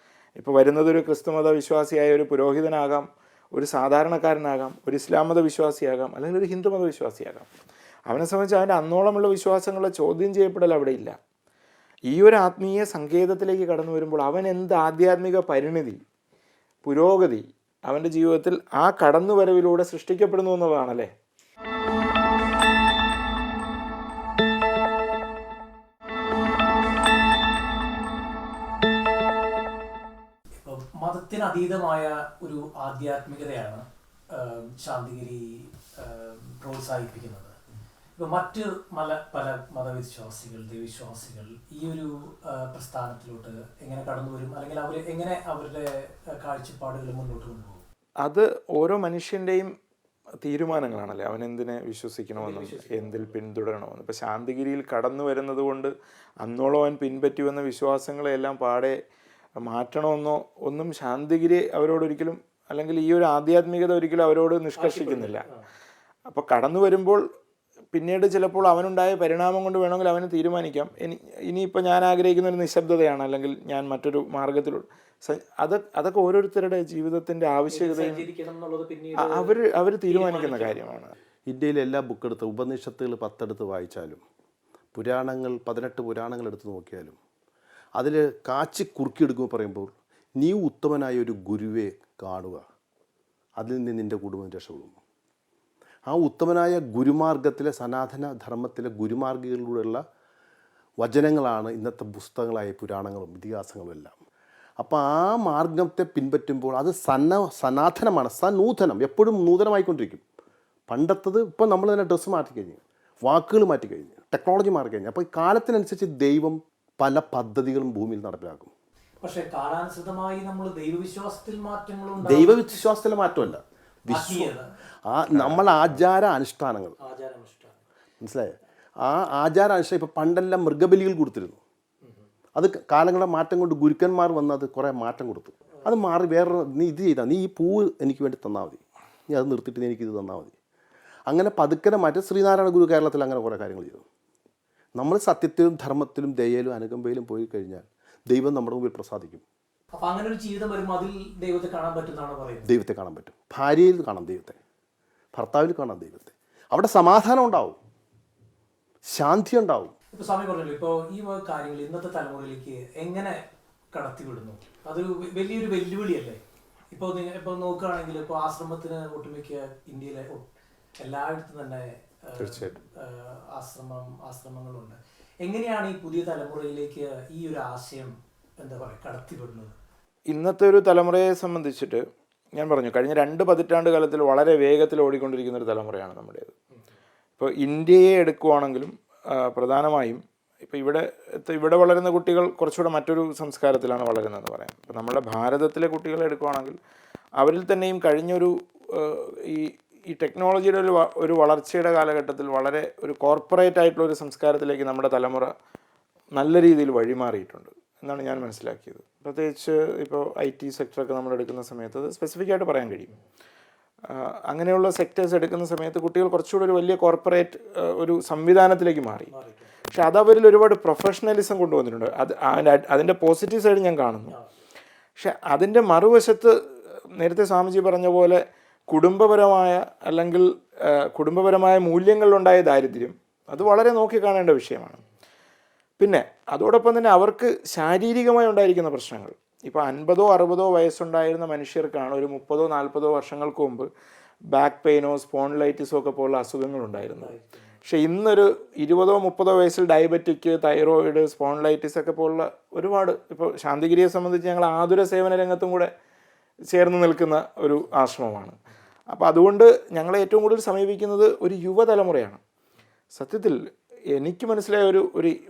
[SPEAKER 2] ഇപ്പോൾ വരുന്നത് ഒരു ക്രിസ്തുമത വിശ്വാസിയായ ഒരു പുരോഹിതനാകാം, ഒരു സാധാരണക്കാരനാകാം, ഒരു ഇസ്ലാം മത വിശ്വാസിയാകാം, അല്ലെങ്കിൽ ഒരു ഹിന്ദു മത വിശ്വാസിയാകാം. അവനെ സംബന്ധിച്ച് അവൻ്റെ അന്നോളമുള്ള വിശ്വാസങ്ങളെ ചോദ്യം ചെയ്യപ്പെടൽ അവിടെ ഇല്ല. ഈ ഒരു ആത്മീയ സങ്കേതത്തിലേക്ക് കടന്നു വരുമ്പോൾ അവൻ എന്ത് ആധ്യാത്മിക പരിണിതി, പുരോഗതി അവൻ്റെ ജീവിതത്തിൽ ആ കടന്നുവരവിലൂടെ സൃഷ്ടിക്കപ്പെടുന്നു എന്നുള്ളതാണല്ലേ.
[SPEAKER 1] മതത്തിന് അതീതമായ ഒരു ആധ്യാത്മികതയാണ് ശാന്തിഗിരി പ്രോത്സാഹിപ്പിക്കുന്നത്. ഇപ്പൊ മറ്റ് പല മതവിശ്വാസികൾ, ദൈവവിശ്വാസികൾ ഈ ഒരു പ്രസ്ഥാനത്തിലോട്ട് എങ്ങനെ കടന്നു വരും, അല്ലെങ്കിൽ അവർ എങ്ങനെ അവരുടെ കാഴ്ചപ്പാടുകൾ മുന്നോട്ട് കൊണ്ടുപോകും?
[SPEAKER 2] അത് ഓരോ മനുഷ്യൻ്റെയും തീരുമാനങ്ങളാണല്ലേ, അവൻ എന്തിനെ വിശ്വസിക്കണമെന്നും എന്തിൽ പിന്തുടരണമെന്നും. ഇപ്പം ശാന്തിഗിരിയിൽ കടന്നു വരുന്നത് കൊണ്ട് അന്നോളം അവൻ പിൻപറ്റി വന്ന വിശ്വാസങ്ങളെല്ലാം പാടെ മാറ്റണമെന്നോ ഒന്നും ശാന്തിഗിരി അവരോടൊരിക്കലും, അല്ലെങ്കിൽ ഈ ഒരു ആധ്യാത്മികത ഒരിക്കലും അവരോട് നിഷ്കർഷിക്കുന്നില്ല. അപ്പോൾ കടന്നു വരുമ്പോൾ പിന്നീട് ചിലപ്പോൾ അവനുണ്ടായ പരിണാമം കൊണ്ട് വേണമെങ്കിൽ അവന് തീരുമാനിക്കാം, ഇനിയിപ്പോൾ ഞാൻ ആഗ്രഹിക്കുന്ന ഒരു നിശബ്ദതയാണ്, അല്ലെങ്കിൽ ഞാൻ മറ്റൊരു മാർഗത്തിലൂടെ അതൊക്കെ ഓരോരുത്തരുടെ ജീവിതത്തിൻ്റെ ആവശ്യകതയും അവർ തീരുമാനിക്കുന്ന കാര്യമാണ്.
[SPEAKER 3] ഇന്ത്യയിലെ എല്ലാ ബുക്കെടുത്ത് ഉപനിഷത്തുകൾ 10 എടുത്ത് വായിച്ചാലും പുരാണങ്ങൾ 18 പുരാണങ്ങൾ എടുത്ത് നോക്കിയാലും അതിൽ കാച്ചി കുറുക്കിയെടുക്കുമ്പോൾ പറയുമ്പോൾ നീ ഉത്തമനായ ഒരു ഗുരുവെ കാണുക, അതിൽ നിന്ന് നിൻ്റെ കുടുംബം രക്ഷപ്പെടും. ആ ഉത്തമനായ ഗുരുമാർഗത്തിലെ സനാതന ധർമ്മത്തിലെ ഗുരുമാർഗികളിലൂടെയുള്ള വചനങ്ങളാണ് ഇന്നത്തെ പുസ്തകങ്ങളായ പുരാണങ്ങളും ഇതിഹാസങ്ങളും എല്ലാം. അപ്പോൾ ആ മാർഗത്തെ പിൻപറ്റുമ്പോൾ അത് സനാതനമാണ്, സനൂതനം, എപ്പോഴും നൂതനമായിക്കൊണ്ടിരിക്കും. പണ്ടത്തത് ഇപ്പോൾ നമ്മൾ തന്നെ ഡ്രസ്സ് മാറ്റിക്കഴിഞ്ഞു, വാക്കുകൾ മാറ്റിക്കഴിഞ്ഞു, ടെക്നോളജി മാറിക്കഴിഞ്ഞു. അപ്പോൾ കാലത്തിനനുസരിച്ച് ദൈവം പല പദ്ധതികളും ഭൂമിയിൽ നടപ്പിലാക്കും.
[SPEAKER 1] പക്ഷേ കാലാനുസൃതമായി നമ്മൾ ദൈവവിശ്വാസത്തിൽ മാറ്റങ്ങളുണ്ട്.
[SPEAKER 3] ദൈവവിശ്വാസത്തിലെ മാറ്റമല്ല, നമ്മൾ ആചാര അനുഷ്ഠാനങ്ങൾ, മനസ്സിലായേ? ആ ആചാര അനുഷ്ഠാനം ഇപ്പോൾ പണ്ടെല്ലാം മൃഗബലികൾ കൊടുത്തിരുന്നു. അത് കാലങ്ങളുടെ മാറ്റം കൊണ്ട് ഗുരുക്കന്മാർ വന്ന് അത് കുറേ മാറ്റം കൊടുത്തു. അത് മാറി വേറെ, നീ ഇത് ചെയ്താൽ, നീ ഈ പൂവ് എനിക്ക് വേണ്ടി തന്നാൽ മതി, നീ അത് നിർത്തിയിട്ട് നീ എനിക്കിത് തന്നാൽ മതി. അങ്ങനെ പതുക്കനെ മാറ്റി ശ്രീനാരായണ ഗുരു കേരളത്തിൽ അങ്ങനെ കുറേ കാര്യങ്ങൾ ചെയ്തു. നമ്മൾ സത്യത്തിലും ധർമ്മത്തിലും ദയയിലും അനുകമ്പയിലും പോയി കഴിഞ്ഞാൽ ദൈവം നമ്മുടെ മുമ്പിൽ പ്രസാദിക്കും.
[SPEAKER 1] അപ്പോൾ അങ്ങനെ ഒരു ജീവിതം വരുമ്പോൾ അതിൽ ദൈവത്തെ കാണാൻ പറ്റുന്നതാണ് പറയുന്നത്.
[SPEAKER 3] ദൈവത്തെ കാണാൻ പറ്റും. ഭാര്യയിൽ കാണാം ദൈവത്തെ, ഭർത്താവിൽ കാണാം ദൈവത്തെ. അവിടെ സമാധാനം ഉണ്ടാവും, ശാന്തി ഉണ്ടാവും.
[SPEAKER 1] ഇപ്പോൾ സ്വാമി പറഞ്ഞല്ലോ, ഇപ്പോൾ ഈ കാര്യങ്ങൾ ഇന്നത്തെ തലമുറയിലേക്ക് എങ്ങനെ കടത്തിവിടുന്നു, അതൊരു വലിയൊരു വെല്ലുവിളിയല്ലേ? ഇപ്പോൾ നോക്കുകയാണെങ്കിൽ ഇപ്പോൾ ആശ്രമത്തിന് ഒട്ടുമിക്ക ഇന്ത്യയിലെ എല്ലായിടത്തും തന്നെ ആശ്രമങ്ങളുണ്ട്. എങ്ങനെയാണ് ഈ പുതിയ തലമുറയിലേക്ക് ഈ ഒരു ആശയം എന്താ പറയുക കടത്തിവിടുന്നത്?
[SPEAKER 2] ഇന്നത്തെ ഒരു തലമുറയെ സംബന്ധിച്ചിട്ട് ഞാൻ പറഞ്ഞു, കഴിഞ്ഞ 2 പതിറ്റാണ്ട് കാലത്തിൽ വളരെ വേഗത്തിൽ ഓടിക്കൊണ്ടിരിക്കുന്ന ഒരു തലമുറയാണ് നമ്മുടേത്. ഇപ്പോൾ ഇന്ത്യയെ എടുക്കുവാണെങ്കിലും പ്രധാനമായും ഇപ്പോൾ ഇവിടെ വളരുന്ന കുട്ടികൾ കുറച്ചുകൂടെ മറ്റൊരു സംസ്കാരത്തിലാണ് വളരുന്നതെന്ന് പറയാം. ഇപ്പോൾ നമ്മുടെ ഭാരതത്തിലെ കുട്ടികളെ എടുക്കുവാണെങ്കിൽ അവരിൽ തന്നെയും കഴിഞ്ഞൊരു ഈ ടെക്നോളജിയുടെ ഒരു വളർച്ചയുടെ കാലഘട്ടത്തിൽ വളരെ ഒരു കോർപ്പറേറ്റ് ആയിട്ടുള്ള ഒരു സംസ്കാരത്തിലേക്ക് നമ്മുടെ തലമുറ നല്ല രീതിയിൽ വഴിമാറിയിട്ടുണ്ട് എന്നാണ് ഞാൻ മനസ്സിലാക്കിയത്. പ്രത്യേകിച്ച് ഇപ്പോൾ IT സെക്ടറൊക്കെ നമ്മൾ എടുക്കുന്ന സമയത്ത് അത് സ്പെസിഫിക് ആയിട്ട് പറയാൻ കഴിയും. അങ്ങനെയുള്ള സെക്ടേഴ്സ് എടുക്കുന്ന സമയത്ത് കുട്ടികൾ കുറച്ചുകൂടി ഒരു വലിയ കോർപ്പറേറ്റ് ഒരു സംവിധാനത്തിലേക്ക് മാറി. പക്ഷെ അതവരിൽ ഒരുപാട് പ്രൊഫഷണലിസം കൊണ്ടുവന്നിട്ടുണ്ട്. അതിൻ്റെ പോസിറ്റീവ് സൈഡ് ഞാൻ കാണുന്നു. പക്ഷെ അതിൻ്റെ മറുവശത്ത് നേരത്തെ സ്വാമിജി പറഞ്ഞ പോലെ കുടുംബപരമായ മൂല്യങ്ങളിലുണ്ടായ ദാരിദ്ര്യം അത് വളരെ നോക്കിക്കാണേണ്ട വിഷയമാണ്. പിന്നെ അതോടൊപ്പം തന്നെ അവർക്ക് ശാരീരികമായി ഉണ്ടായിരിക്കുന്ന പ്രശ്നങ്ങൾ, ഇപ്പോൾ 50 or 60 വയസ്സുണ്ടായിരുന്ന മനുഷ്യർക്കാണ് ഒരു 30 or 40 വർഷങ്ങൾക്ക് മുമ്പ് ബാക്ക് പെയിനോ സ്പോണ്ടിലൈറ്റിസോ ഒക്കെ പോലുള്ള അസുഖങ്ങളുണ്ടായിരുന്നത്. പക്ഷേ ഇന്നൊരു 20 or 30 വയസ്സിൽ ഡയബറ്റിക്, തൈറോയിഡ്, സ്പോണ്ടിലൈറ്റിസ് ഒക്കെ പോലുള്ള ഒരുപാട്, ഇപ്പോൾ ശാന്തിഗിരിയെ സംബന്ധിച്ച് ഞങ്ങൾ ആതുര സേവന രംഗത്തും കൂടെ ചേർന്ന് നിൽക്കുന്ന ഒരു ആശ്രമമാണ്. അപ്പോൾ അതുകൊണ്ട് ഞങ്ങളെ ഏറ്റവും കൂടുതൽ സമീപിക്കുന്നത് ഒരു യുവതലമുറയാണ്. സത്യത്തിൽ എനിക്ക് മനസ്സിലായ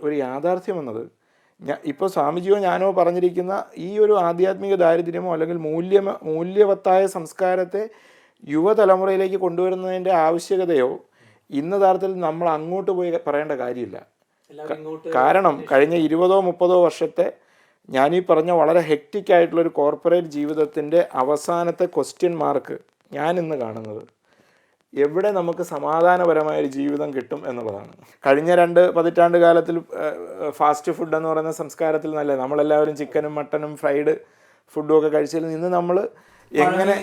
[SPEAKER 2] ഒരു യാഥാർത്ഥ്യം എന്നത്, ഇപ്പോൾ സ്വാമിജിയോ ഞാനോ പറഞ്ഞിരിക്കുന്ന ഈ ഒരു ആധ്യാത്മിക ദാരിദ്ര്യമോ അല്ലെങ്കിൽ മൂല്യവത്തായ സംസ്കാരത്തെ യുവതലമുറയിലേക്ക് കൊണ്ടുവരുന്നതിൻ്റെ ആവശ്യകതയോ ഇന്ന തരത്തിൽ നമ്മൾ അങ്ങോട്ട് പോയി പറയേണ്ട കാര്യമില്ല. കാരണം കഴിഞ്ഞ 20 or 30 വർഷത്തെ ഞാനീ പറഞ്ഞ വളരെ ഹെക്റ്റിക് ആയിട്ടുള്ളൊരു കോർപ്പറേറ്റ് ജീവിതത്തിൻ്റെ അവസാനത്തെ ക്വസ്റ്റ്യൻ മാർക്ക് ഞാൻ ഇന്ന് കാണുന്നത് എവിടെ നമുക്ക് സമാധാനപരമായൊരു ജീവിതം കിട്ടും എന്നുള്ളതാണ്. കഴിഞ്ഞ 2 പതിറ്റാണ്ട് കാലത്തിൽ ഫാസ്റ്റ് ഫുഡ് എന്ന് പറയുന്ന സംസ്കാരത്തിൽ നല്ല നമ്മളെല്ലാവരും ചിക്കനും മട്ടനും ഫ്രൈഡ് ഫുഡും ഒക്കെ കഴിച്ചതിൽ നിന്ന് നമ്മൾ എങ്ങനെ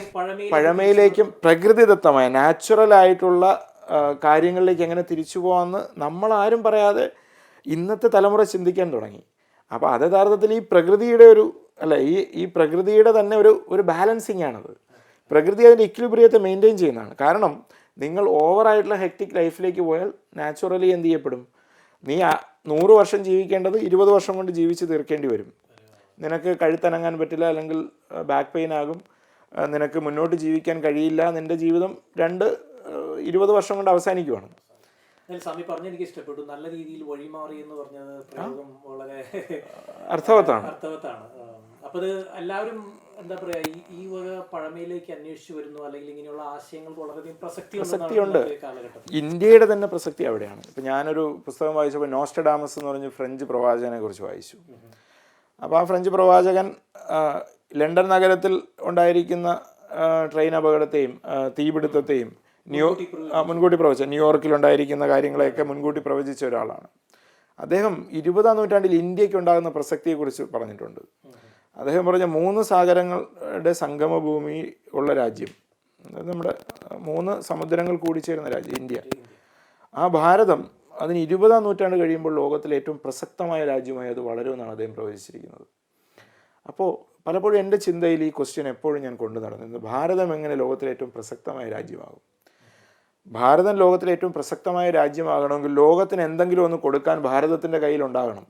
[SPEAKER 2] പഴമയിലേക്കും പ്രകൃതിദത്തമായ നാച്ചുറലായിട്ടുള്ള കാര്യങ്ങളിലേക്ക് എങ്ങനെ തിരിച്ചു പോകാമെന്ന് നമ്മളാരും പറയാതെ ഇന്നത്തെ തലമുറ ചിന്തിക്കാൻ തുടങ്ങി. അപ്പോൾ അത് യഥാർത്ഥത്തിൽ ഈ പ്രകൃതിയുടെ ഈ പ്രകൃതിയുടെ തന്നെ ഒരു ബാലൻസിങ് ആണത്. പ്രകൃതി അതിൻ്റെ ഇക്വിലിബ്രിയത്തെ മെയിൻറ്റെയിൻ ചെയ്യുന്നതാണ്. കാരണം നിങ്ങൾ ഓവറായിട്ടുള്ള ഹെക്റ്റിക് ലൈഫിലേക്ക് പോയാൽ നാച്ചുറലി എന്ത് ചെയ്യപ്പെടും? നീ 100 വർഷം ജീവിക്കേണ്ടത് 20 വർഷം കൊണ്ട് ജീവിച്ച് തീർക്കേണ്ടി വരും. നിനക്ക് കഴുത്തനങ്ങാൻ പറ്റില്ല, അല്ലെങ്കിൽ ബാക്ക് പെയിൻ ആകും, നിനക്ക് മുന്നോട്ട് ജീവിക്കാൻ കഴിയില്ല, നിൻ്റെ ജീവിതം 20 വർഷം കൊണ്ട് അവസാനിക്കുവാണ്.
[SPEAKER 1] സ്വാമി പറഞ്ഞ എനിക്ക് ഇഷ്ടപ്പെട്ടു. നല്ല രീതിയിൽ വഴിമാറി എന്ന് പറഞ്ഞത് പ്രയോഗം വളരെ
[SPEAKER 2] അർത്ഥവത്താണ്.
[SPEAKER 1] അപ്പൊ അത് എല്ലാവരും എന്താ പറയാ ഈ വക പഴമയിലേക്ക് അന്വേഷിച്ചു വരുന്നു, അല്ലെങ്കിൽ ഇങ്ങനെയുള്ള ആശയങ്ങൾക്ക് വളരെയധികം പ്രസക്തിയുണ്ട്.
[SPEAKER 2] ഇന്ത്യയുടെ തന്നെ പ്രസക്തി അവിടെയാണ്. ഇപ്പം ഞാനൊരു പുസ്തകം വായിച്ചപ്പോൾ നോസ്ട്രഡാമസ് എന്ന് പറഞ്ഞ് ഫ്രഞ്ച് പ്രവാചകനെ കുറിച്ച് വായിച്ചു. അപ്പോൾ ആ ഫ്രഞ്ച് പ്രവാചകൻ ലണ്ടൻ നഗരത്തിൽ ഉണ്ടായിരിക്കുന്ന ട്രെയിൻ അപകടത്തെയും തീപിടുത്തത്തെയും മുൻകൂട്ടി പ്രവചിച്ച, ന്യൂയോർക്കിലുണ്ടായിരിക്കുന്ന കാര്യങ്ങളെയൊക്കെ മുൻകൂട്ടി പ്രവചിച്ച ഒരാളാണ്. അദ്ദേഹം 20-ാം നൂറ്റാണ്ടിൽ ഇന്ത്യക്ക് ഉണ്ടാകുന്ന പ്രസക്തിയെക്കുറിച്ച് പറഞ്ഞിട്ടുണ്ട്. അദ്ദേഹം പറഞ്ഞ 3 സാഗരങ്ങളുടെ സംഗമഭൂമി ഉള്ള രാജ്യം, അതായത് നമ്മുടെ 3 സമുദ്രങ്ങൾ കൂടിച്ചേരുന്ന രാജ്യം ഇന്ത്യ. ആ ഭാരതം അതിന് 20-ാം നൂറ്റാണ്ട് കഴിയുമ്പോൾ ലോകത്തിലെ ഏറ്റവും പ്രസക്തമായ രാജ്യമായി അത് വളരുമെന്നാണ് അദ്ദേഹം പ്രവചിച്ചിരിക്കുന്നത്. അപ്പോൾ പലപ്പോഴും എൻ്റെ ചിന്തയിൽ ഈ ക്വസ്റ്റ്യൻ എപ്പോഴും ഞാൻ കൊണ്ടു നടന്നത്, ഭാരതം എങ്ങനെ ലോകത്തിലെ ഏറ്റവും പ്രസക്തമായ രാജ്യമാകും? ഭാരതം ലോകത്തിലെ ഏറ്റവും പ്രസക്തമായ രാജ്യമാകണമെങ്കിൽ ലോകത്തിന് എന്തെങ്കിലും ഒന്ന് കൊടുക്കാൻ ഭാരതത്തിൻ്റെ കയ്യിലുണ്ടാകണം.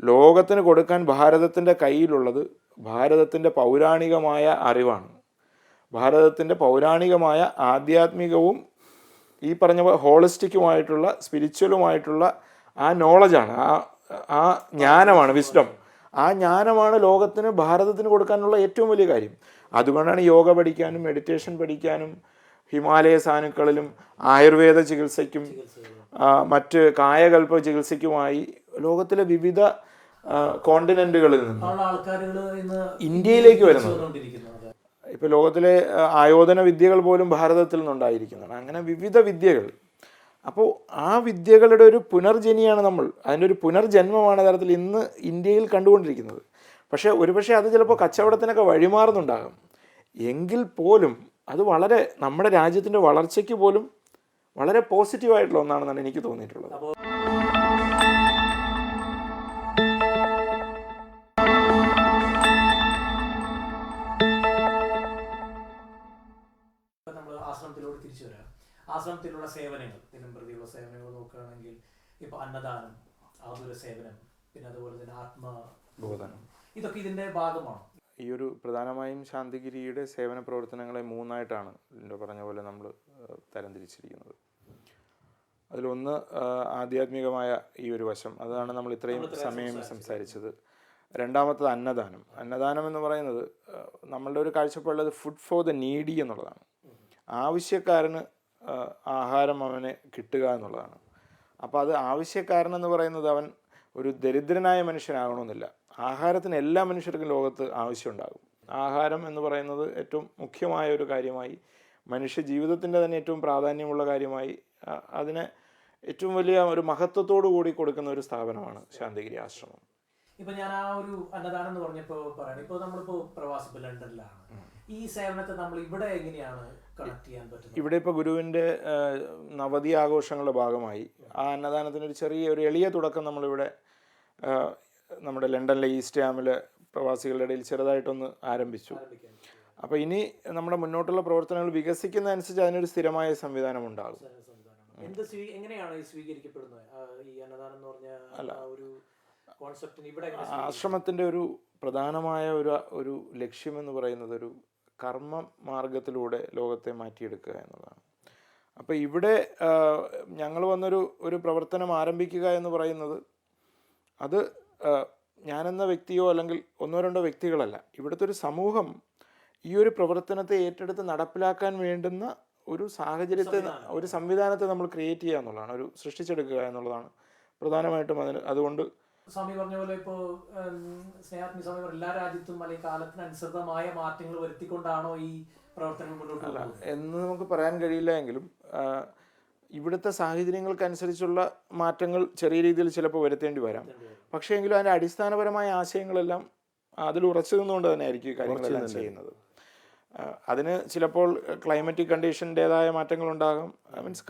[SPEAKER 2] ലോകത്തിന് കൊടുക്കാൻ ഭാരതത്തിൻ്റെ കയ്യിലുള്ളത് ഭാരതത്തിൻ്റെ പൗരാണികമായ അറിവാണ്. ഭാരതത്തിൻ്റെ പൗരാണികമായ ആധ്യാത്മികവും ഈ പറഞ്ഞ ഹോളിസ്റ്റിക്കുമായിട്ടുള്ള സ്പിരിച്വലുമായിട്ടുള്ള ആ നോളജാണ്, ആ ജ്ഞാനമാണ്, വിസ്ഡം. ആ ജ്ഞാനമാണ് ലോകത്തിന് ഭാരതത്തിന് കൊടുക്കാനുള്ള ഏറ്റവും വലിയ കാര്യം. അതുകൊണ്ടാണ് യോഗ പഠിക്കാനും മെഡിറ്റേഷൻ പഠിക്കാനും ഹിമാലയ സാനുക്കളിലും ആയുർവേദ ചികിത്സയ്ക്കും മറ്റ് കായകൽപ്പ ചികിത്സയ്ക്കുമായി ലോകത്തിലെ വിവിധ കോണ്ടിനെന്റുകളിൽ നിന്ന് ഇന്ത്യയിലേക്ക് വരുന്നത്. ഇപ്പോൾ ലോകത്തിലെ ആയോധന വിദ്യകൾ പോലും ഭാരതത്തിൽ നിന്നുണ്ടായിരിക്കുന്നതാണ്. അങ്ങനെ വിവിധ വിദ്യകൾ. അപ്പോൾ ആ വിദ്യകളുടെ ഒരു പുനർജനിയാണ് നമ്മൾ, അതിൻ്റെ ഒരു പുനർജന്മമാണ് തരത്തിൽ ഇന്ന് ഇന്ത്യയിൽ കണ്ടുകൊണ്ടിരിക്കുന്നത്. പക്ഷേ ഒരുപക്ഷെ അത് ചിലപ്പോൾ കച്ചവടത്തിനൊക്കെ വഴിമാറുന്നുണ്ടാകും. എങ്കിൽ പോലും അത് വളരെ നമ്മുടെ രാജ്യത്തിൻ്റെ വളർച്ചയ്ക്ക് പോലും വളരെ പോസിറ്റീവായിട്ടുള്ള ഒന്നാണെന്നാണ് എനിക്ക് തോന്നിയിട്ടുള്ളത്.
[SPEAKER 1] നമ്മൾ ആശ്രമത്തിലോട് തിരിച്ചു വരാം. ആശ്രമത്തിലുള്ള സേവനങ്ങൾ, ദിനംപ്രതിയുള്ള സേവനങ്ങൾ നോക്കുകയാണെങ്കിൽ ഇപ്പോൾ അന്നദാനം, ആതുര സേവനം, പിന്നെ അതുപോലെ തന്നെ ആത്മബോധനം, ഇതൊക്കെ ഇതിൻ്റെ ഭാഗമാണ്.
[SPEAKER 2] ഈ ഒരു പ്രധാനമായും ശാന്തിഗിരിയുടെ സേവന പ്രവർത്തനങ്ങളെ 3ആയിട്ടാണ് ഇതിൻ്റെ പറഞ്ഞ പോലെ നമ്മൾ തരംതിരിച്ചിരിക്കുന്നത്. അതിലൊന്ന് ആധ്യാത്മികമായ ഈ ഒരു വശം, അതാണ് നമ്മൾ ഇത്രയും സമയം സംസാരിച്ചത്. രണ്ടാമത്തത് അന്നദാനം. അന്നദാനം എന്ന് പറയുന്നത് നമ്മളുടെ ഒരു കാഴ്ചപ്പാടുള്ളത് ഫുഡ് ഫോർ ദ നീഡി എന്നുള്ളതാണ്. ആവശ്യക്കാരന് ആഹാരം അവന് കിട്ടുക എന്നുള്ളതാണ്. അപ്പോൾ അത് ആവശ്യക്കാരനെന്ന് പറയുന്നത് അവൻ ഒരു ദരിദ്രനായ മനുഷ്യനാകണമെന്നില്ല. ആഹാരത്തിന് എല്ലാ മനുഷ്യർക്കും ലോകത്ത് ആവശ്യമുണ്ടാകും. ആഹാരം എന്ന് പറയുന്നത് ഏറ്റവും മുഖ്യമായ ഒരു കാര്യമായി, മനുഷ്യ ജീവിതത്തിൻ്റെ തന്നെ ഏറ്റവും പ്രാധാന്യമുള്ള കാര്യമായി, അതിനെ ഏറ്റവും വലിയ ഒരു മഹത്വത്തോടു കൂടി കൊടുക്കുന്ന ഒരു സ്ഥാപനമാണ് ശാന്തിഗിരി ആശ്രമം.
[SPEAKER 1] ഇപ്പൊ ഞാൻ ആ ഒരു അന്നദാനം എന്ന് പറഞ്ഞപ്പോ പറയണം, ഇപ്പൊ നമ്മളിപ്പോ പ്രവാസി ലണ്ടനിലാണ്, ഈ സേവനത്തെ നമ്മൾ ഇവിടെ എങ്ങനെയാണ് കണക്ട് ചെയ്യാൻ പറ്റുന്നത്?
[SPEAKER 2] ഇവിടെ ഇപ്പോൾ ഗുരുവിൻ്റെ നവതി ആഘോഷങ്ങളുടെ ഭാഗമായി ആ അന്നദാനത്തിനൊരു ഒരു എളിയ തുടക്കം നമ്മളിവിടെ നമ്മുടെ ലണ്ടനിലെ ഈസ്റ്റ് ഹാമിലെ പ്രവാസികളുടെ ഇടയിൽ ചെറുതായിട്ടൊന്ന് ആരംഭിച്ചു. അപ്പോൾ ഇനി നമ്മുടെ മുന്നോട്ടുള്ള പ്രവർത്തനങ്ങൾ വികസിക്കുന്നതനുസരിച്ച് അതിനൊരു സ്ഥിരമായ സംവിധാനം ഉണ്ടാകും.
[SPEAKER 1] എങ്ങനെയാണ് സ്വീകരിക്കപ്പെടുന്നത് ഈ അന്നദാനം എന്ന് പറഞ്ഞ ഒരു കോൺസെപ്റ്റിന് ഇവിടെ?
[SPEAKER 2] ആശ്രമത്തിൻ്റെ ഒരു പ്രധാനമായ ഒരു ലക്ഷ്യമെന്ന് പറയുന്നത് ഒരു കർമ്മ മാർഗത്തിലൂടെ ലോകത്തെ മാറ്റിയെടുക്കുക എന്നുള്ളതാണ്. അപ്പോൾ ഇവിടെ ഞങ്ങൾ ഒരു പ്രവർത്തനം ആരംഭിക്കുക എന്ന് പറയുന്നത് അത് ഞാനെന്ന വ്യക്തിയോ അല്ലെങ്കിൽ 1-2 വ്യക്തികളല്ല, ഇവിടുത്തെ ഒരു സമൂഹം ഈ ഒരു പ്രവർത്തനത്തെ ഏറ്റെടുത്ത് നടപ്പിലാക്കാൻ വേണ്ടുന്ന ഒരു സാഹചര്യത്തെ, ഒരു സംവിധാനത്തെ നമ്മൾ ക്രിയേറ്റ് ചെയ്യുക എന്നുള്ളതാണ്, ഒരു സൃഷ്ടിച്ചെടുക്കുക എന്നുള്ളതാണ് പ്രധാനമായിട്ടും. അതുകൊണ്ട്
[SPEAKER 1] സ്വാമി പറഞ്ഞ പോലെ ഇപ്പോൾ സ്നേഹാത്മി സ്വാമി എല്ലാ രാജ്യത്തും അല്ലെങ്കിൽ കാലത്തിനനുസൃതമായ മാറ്റങ്ങൾ വരുത്തിക്കൊണ്ടാണോ ഈ പ്രവർത്തനങ്ങൾ മുന്നോട്ട് പോകുന്നത്
[SPEAKER 2] എന്ന് നമുക്ക് പറയാൻ കഴിയില്ല. എങ്കിലും ഇവിടുത്തെ സാഹചര്യങ്ങൾക്കനുസരിച്ചുള്ള മാറ്റങ്ങൾ ചെറിയ രീതിയിൽ ചിലപ്പോൾ വരുത്തേണ്ടി വരാം. പക്ഷേ എങ്കിലും അതിൻ്റെ അടിസ്ഥാനപരമായ ആശയങ്ങളെല്ലാം അതിൽ ഉറച്ചു നിന്നുകൊണ്ട് തന്നെ ആയിരിക്കും കാര്യങ്ങളെല്ലാം ചെയ്യുന്നത്. അതിന് ചിലപ്പോൾ ക്ലൈമറ്റിക് കണ്ടീഷൻ്റെതായ മാറ്റങ്ങളുണ്ടാകാം, മീൻസ്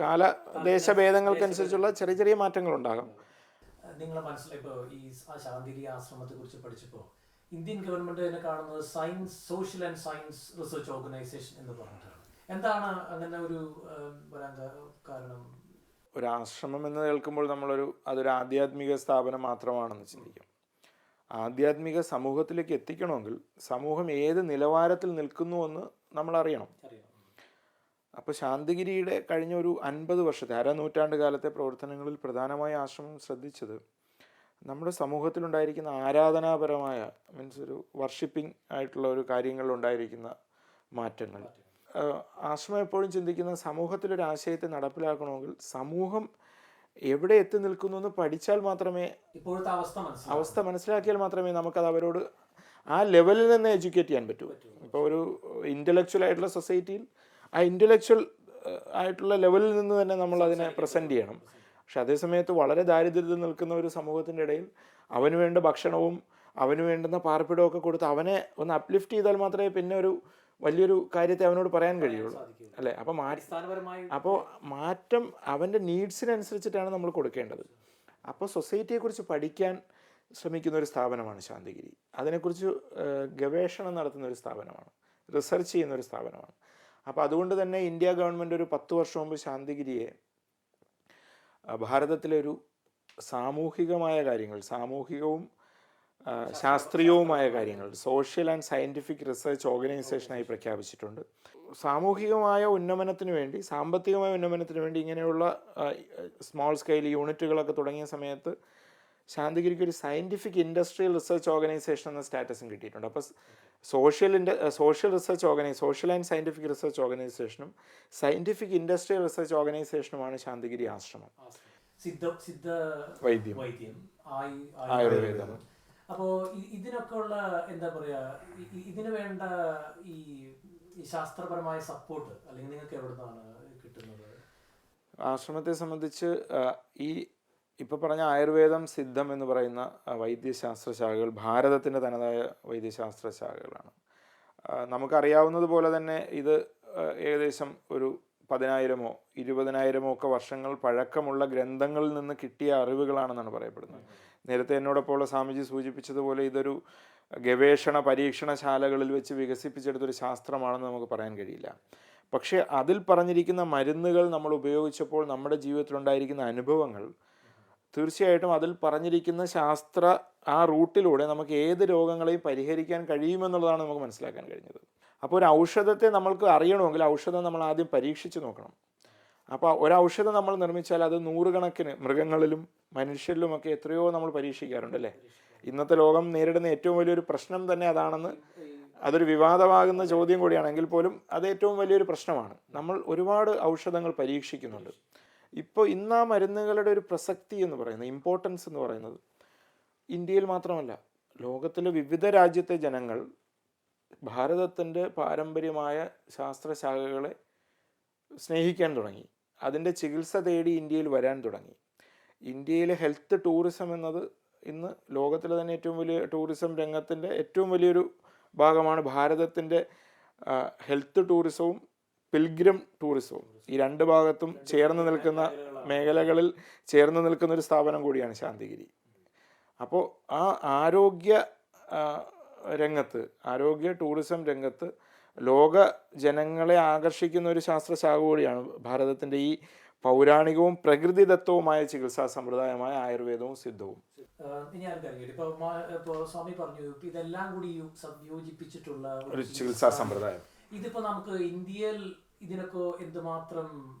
[SPEAKER 2] ദേശഭേദങ്ങൾക്കനുസരിച്ചുള്ള ചെറിയ മാറ്റങ്ങളുണ്ടാകാം.
[SPEAKER 1] നിങ്ങളെ മനസ്സിലായി ഇപ്പോൾ ഈ ശാന്തിഗിരി ആശ്രമത്തെ കുറിച്ച് പഠിച്ചപ്പോൾ ഇന്ത്യൻ ഗവൺമെന്റ് തന്നെ കാണുന്നത് science, social and science research organisation എന്ന് പറഞ്ഞിട്ടാണ്. എന്താണ് അങ്ങനെ ഒരു വരാൻ കാരണം?
[SPEAKER 2] ഒരു ആശ്രമം എന്ന് കേൾക്കുമ്പോൾ അതൊരു ആധ്യാത്മിക സ്ഥാപനം മാത്രമാണെന്ന് ചിന്തിക്കും. ആധ്യാത്മിക സമൂഹത്തിലേക്ക് എത്തിക്കണമെങ്കിൽ സമൂഹം ഏത് നിലവാരത്തിൽ നിൽക്കുന്നുവെന്ന് നമ്മൾ അറിയണം. അപ്പോൾ ശാന്തിഗിരിയുടെ കഴിഞ്ഞ ഒരു 50 വർഷത്തെ അരനൂറ്റാണ്ട് കാലത്തെ പ്രവർത്തനങ്ങളിൽ പ്രധാനമായ ആശ്രമം ശ്രദ്ധിച്ചത് നമ്മുടെ സമൂഹത്തിലുണ്ടായിരിക്കുന്ന ആരാധനാപരമായ ഒരു വർഷിപ്പിംഗ് ആയിട്ടുള്ള ഒരു കാര്യങ്ങളിലുണ്ടായിരിക്കുന്ന മാറ്റങ്ങൾ. ആശ്രമം എപ്പോഴും ചിന്തിക്കുന്ന സമൂഹത്തിലൊരു ആശയത്തെ നടപ്പിലാക്കണമെങ്കിൽ സമൂഹം എവിടെ എത്തി നിൽക്കുന്നു എന്ന് പഠിച്ചാൽ മാത്രമേ,
[SPEAKER 1] ഇപ്പോഴത്തെ
[SPEAKER 2] അവസ്ഥ മനസ്സിലാക്കിയാൽ മാത്രമേ നമുക്കത് അവരോട് ആ ലെവലിൽ നിന്ന് എഡ്യൂക്കേറ്റ് ചെയ്യാൻ പറ്റൂ. ഇപ്പോൾ ഒരു ഇൻ്റലക്ച്വൽ ആയിട്ടുള്ള സൊസൈറ്റിയിൽ ആ ഇൻ്റലക്ച്വൽ ആയിട്ടുള്ള ലെവലിൽ നിന്ന് തന്നെ നമ്മൾ അതിനെ പ്രസൻറ്റ് ചെയ്യണം. പക്ഷെ അതേസമയത്ത് വളരെ ദാരിദ്ര്യത്തിൽ നിൽക്കുന്ന ഒരു സമൂഹത്തിൻ്റെ ഇടയിൽ അവന് വേണ്ട ഭക്ഷണവും അവന് വേണ്ടുന്ന പാർപ്പിടവും ഒക്കെ കൊടുത്ത് അവനെ ഒന്ന് അപ്ലിഫ്റ്റ് ചെയ്താൽ മാത്രമേ പിന്നെ ഒരു വലിയൊരു കാര്യത്തെ അവനോട് പറയാൻ കഴിയുള്ളൂ, അല്ലേ? അപ്പോൾ മാറ്റം അവൻ്റെ നീഡ്സിനനുസരിച്ചിട്ടാണ് നമ്മൾ കൊടുക്കേണ്ടത്. അപ്പോൾ സൊസൈറ്റിയെക്കുറിച്ച് പഠിക്കാൻ ശ്രമിക്കുന്ന ഒരു സ്ഥാപനമാണ് ശാന്തിഗിരി. അതിനെക്കുറിച്ച് ഗവേഷണം നടത്തുന്ന ഒരു സ്ഥാപനമാണ്, റിസർച്ച് ചെയ്യുന്ന ഒരു സ്ഥാപനമാണ്. അപ്പോൾ അതുകൊണ്ട് തന്നെ ഇന്ത്യ ഗവൺമെൻറ് ഒരു 10 വർഷം മുമ്പ് ശാന്തിഗിരിയെ ഭാരതത്തിലെ ഒരു സാമൂഹികമായ കാര്യങ്ങൾ, സാമൂഹികവും ശാസ്ത്രീയവുമായ കാര്യങ്ങൾ, സോഷ്യൽ ആൻഡ് സയൻറ്റിഫിക് റിസർച്ച് ഓർഗനൈസേഷനായി പ്രഖ്യാപിച്ചിട്ടുണ്ട്. സാമൂഹികമായ ഉന്നമനത്തിന് വേണ്ടി, സാമ്പത്തികമായ ഉന്നമനത്തിന് വേണ്ടി ഇങ്ങനെയുള്ള സ്മോൾ സ്കെയിൽ യൂണിറ്റുകളൊക്കെ തുടങ്ങിയ സമയത്ത് ശാന്തിഗിരിക്ക് ഒരു സയൻറ്റിഫിക് ഇൻഡസ്ട്രിയൽ റിസർച്ച് ഓർഗനൈസേഷൻ എന്ന സ്റ്റാറ്റസും കിട്ടിയിട്ടുണ്ട്. അപ്പോൾ സോഷ്യൽ ആൻഡ് സയൻറ്റിഫിക് റിസർച്ച് ഓർഗനൈസേഷനും സയൻറ്റിഫിക് ഇൻഡസ്ട്രിയൽ റിസർച്ച് ഓർഗനൈസേഷനുമാണ് ശാന്തിഗിരി ആശ്രമം.
[SPEAKER 1] സിദ്ധ
[SPEAKER 2] വൈദ്യം, ആയുർവേദം.
[SPEAKER 1] അപ്പോൾ ഇതിനൊക്കെ ഉള്ള എന്താ പറയുക, ഇതിന് വേണ്ട ഈ ശാസ്ത്രപരമായ സപ്പോർട്ട് അല്ലെങ്കിൽ നിങ്ങൾക്ക് എവിടെ നിന്നാണ് കിട്ടുന്നത്?
[SPEAKER 2] ആശ്രമത്തെ സംബന്ധിച്ച് ഈ ഇപ്പോൾ പറഞ്ഞ ആയുർവേദം, സിദ്ധം എന്ന് പറയുന്ന വൈദ്യശാസ്ത്ര ശാഖകൾ ഭാരതത്തിൻ്റെ തനതായ വൈദ്യശാസ്ത്ര ശാഖകളാണ്. നമുക്കറിയാവുന്നതുപോലെ തന്നെ ഇത് ഏകദേശം ഒരു 10,000-ഓ 20,000-ഓ ഒക്കെ വർഷങ്ങൾ പഴക്കമുള്ള ഗ്രന്ഥങ്ങളിൽ നിന്ന് കിട്ടിയ അറിവുകളാണെന്നാണ് പറയപ്പെടുന്നത്. നേരത്തെ എന്നോടൊപ്പമുള്ള സ്വാമിജി സൂചിപ്പിച്ചതുപോലെ ഇതൊരു ഗവേഷണ പരീക്ഷണശാലകളിൽ വെച്ച് വികസിപ്പിച്ചെടുത്തൊരു ശാസ്ത്രമാണെന്ന് നമുക്ക് പറയാൻ കഴിയില്ല. പക്ഷേ അതിൽ പറഞ്ഞിരിക്കുന്ന മരുന്നുകൾ നമ്മൾ ഉപയോഗിച്ചപ്പോൾ നമ്മുടെ ജീവിതത്തിലുണ്ടായിരിക്കുന്ന അനുഭവങ്ങൾ തീർച്ചയായിട്ടും അതിൽ പറഞ്ഞിരിക്കുന്ന ശാസ്ത്ര ആ റൂട്ടിലൂടെ നമുക്ക് ഏത് രോഗങ്ങളെയും പരിഹരിക്കാൻ കഴിയുമെന്നുള്ളതാണ് നമുക്ക് മനസ്സിലാക്കാൻ കഴിഞ്ഞത്. അപ്പോൾ ഒരു ഔഷധത്തെ നമ്മൾക്ക് അറിയണമെങ്കിൽ ഔഷധം നമ്മൾ ആദ്യം പരീക്ഷിച്ച് നോക്കണം. അപ്പോൾ ഒരു ഔഷധം നമ്മൾ നിർമ്മിച്ചാൽ അത് 100 കണക്കിന് മൃഗങ്ങളിലും മനുഷ്യരിലുമൊക്കെ എത്രയോ നമ്മൾ പരീക്ഷിക്കാറുണ്ട്, അല്ലേ? ഇന്നത്തെ ലോകം നേരിടുന്ന ഏറ്റവും വലിയൊരു പ്രശ്നം തന്നെ അതാണെന്ന്, അതൊരു വിവാദമാകുന്ന ചോദ്യം കൂടിയാണെങ്കിൽ പോലും അത് ഏറ്റവും വലിയൊരു പ്രശ്നമാണ്. നമ്മൾ ഒരുപാട് ഔഷധങ്ങൾ പരീക്ഷിക്കുന്നുണ്ട്. ഇപ്പോൾ ഇന്ന് ആ മരുന്നുകളുടെ ഒരു പ്രസക്തി എന്ന് പറയുന്നത്, ഇമ്പോർട്ടൻസ് എന്ന് പറയുന്നത് ഇന്ത്യയിൽ മാത്രമല്ല, ലോകത്തിലെ വിവിധ രാജ്യത്തെ ജനങ്ങൾ ഭാരതത്തിൻ്റെ പാരമ്പര്യമായ ശാസ്ത്രശാഖകളെ സ്നേഹിക്കാൻ തുടങ്ങി. അതിൻ്റെ ചികിത്സ തേടി ഇന്ത്യയിൽ വരാൻ തുടങ്ങി. ഇന്ത്യയിലെ ഹെൽത്ത് ടൂറിസം എന്നത് ഇന്ന് ലോകത്തിലെ തന്നെ ഏറ്റവും വലിയ ടൂറിസം രംഗത്തിൻ്റെ ഏറ്റവും വലിയൊരു ഭാഗമാണ്. ഭാരതത്തിൻ്റെ ഹെൽത്ത് ടൂറിസവും പിൽഗ്രിം ടൂറിസവും ഈ 2 ഭാഗത്തും ചേർന്ന് നിൽക്കുന്ന മേഖലകളിൽ ചേർന്ന് നിൽക്കുന്ന ഒരു സ്ഥാപനം കൂടിയാണ് ശാന്തിഗിരി. അപ്പോൾ ആ ആരോഗ്യ ടൂറിസം രംഗത്ത് ലോക ജനങ്ങളെ ആകർഷിക്കുന്ന ഒരു ശാസ്ത്രശാഖ കൂടിയാണ് ഭാരതത്തിൻ്റെ ഈ പൗരാണികവും പ്രകൃതിദത്തവുമായ ചികിത്സാ സമ്പ്രദായമായ ആയുർവേദവും സിദ്ധവും.
[SPEAKER 1] ഇപ്പോൾ സ്വാമി പറഞ്ഞു ഇതെല്ലാം കൂടി സംയോജിപ്പിച്ചിട്ടുള്ള
[SPEAKER 2] ഒരു ചികിത്സാ സമ്പ്രദായം.
[SPEAKER 1] ഇതിപ്പോ നമുക്ക് ഇന്ത്യയിൽ ഇതിനൊക്കെ എന്തുമാത്രം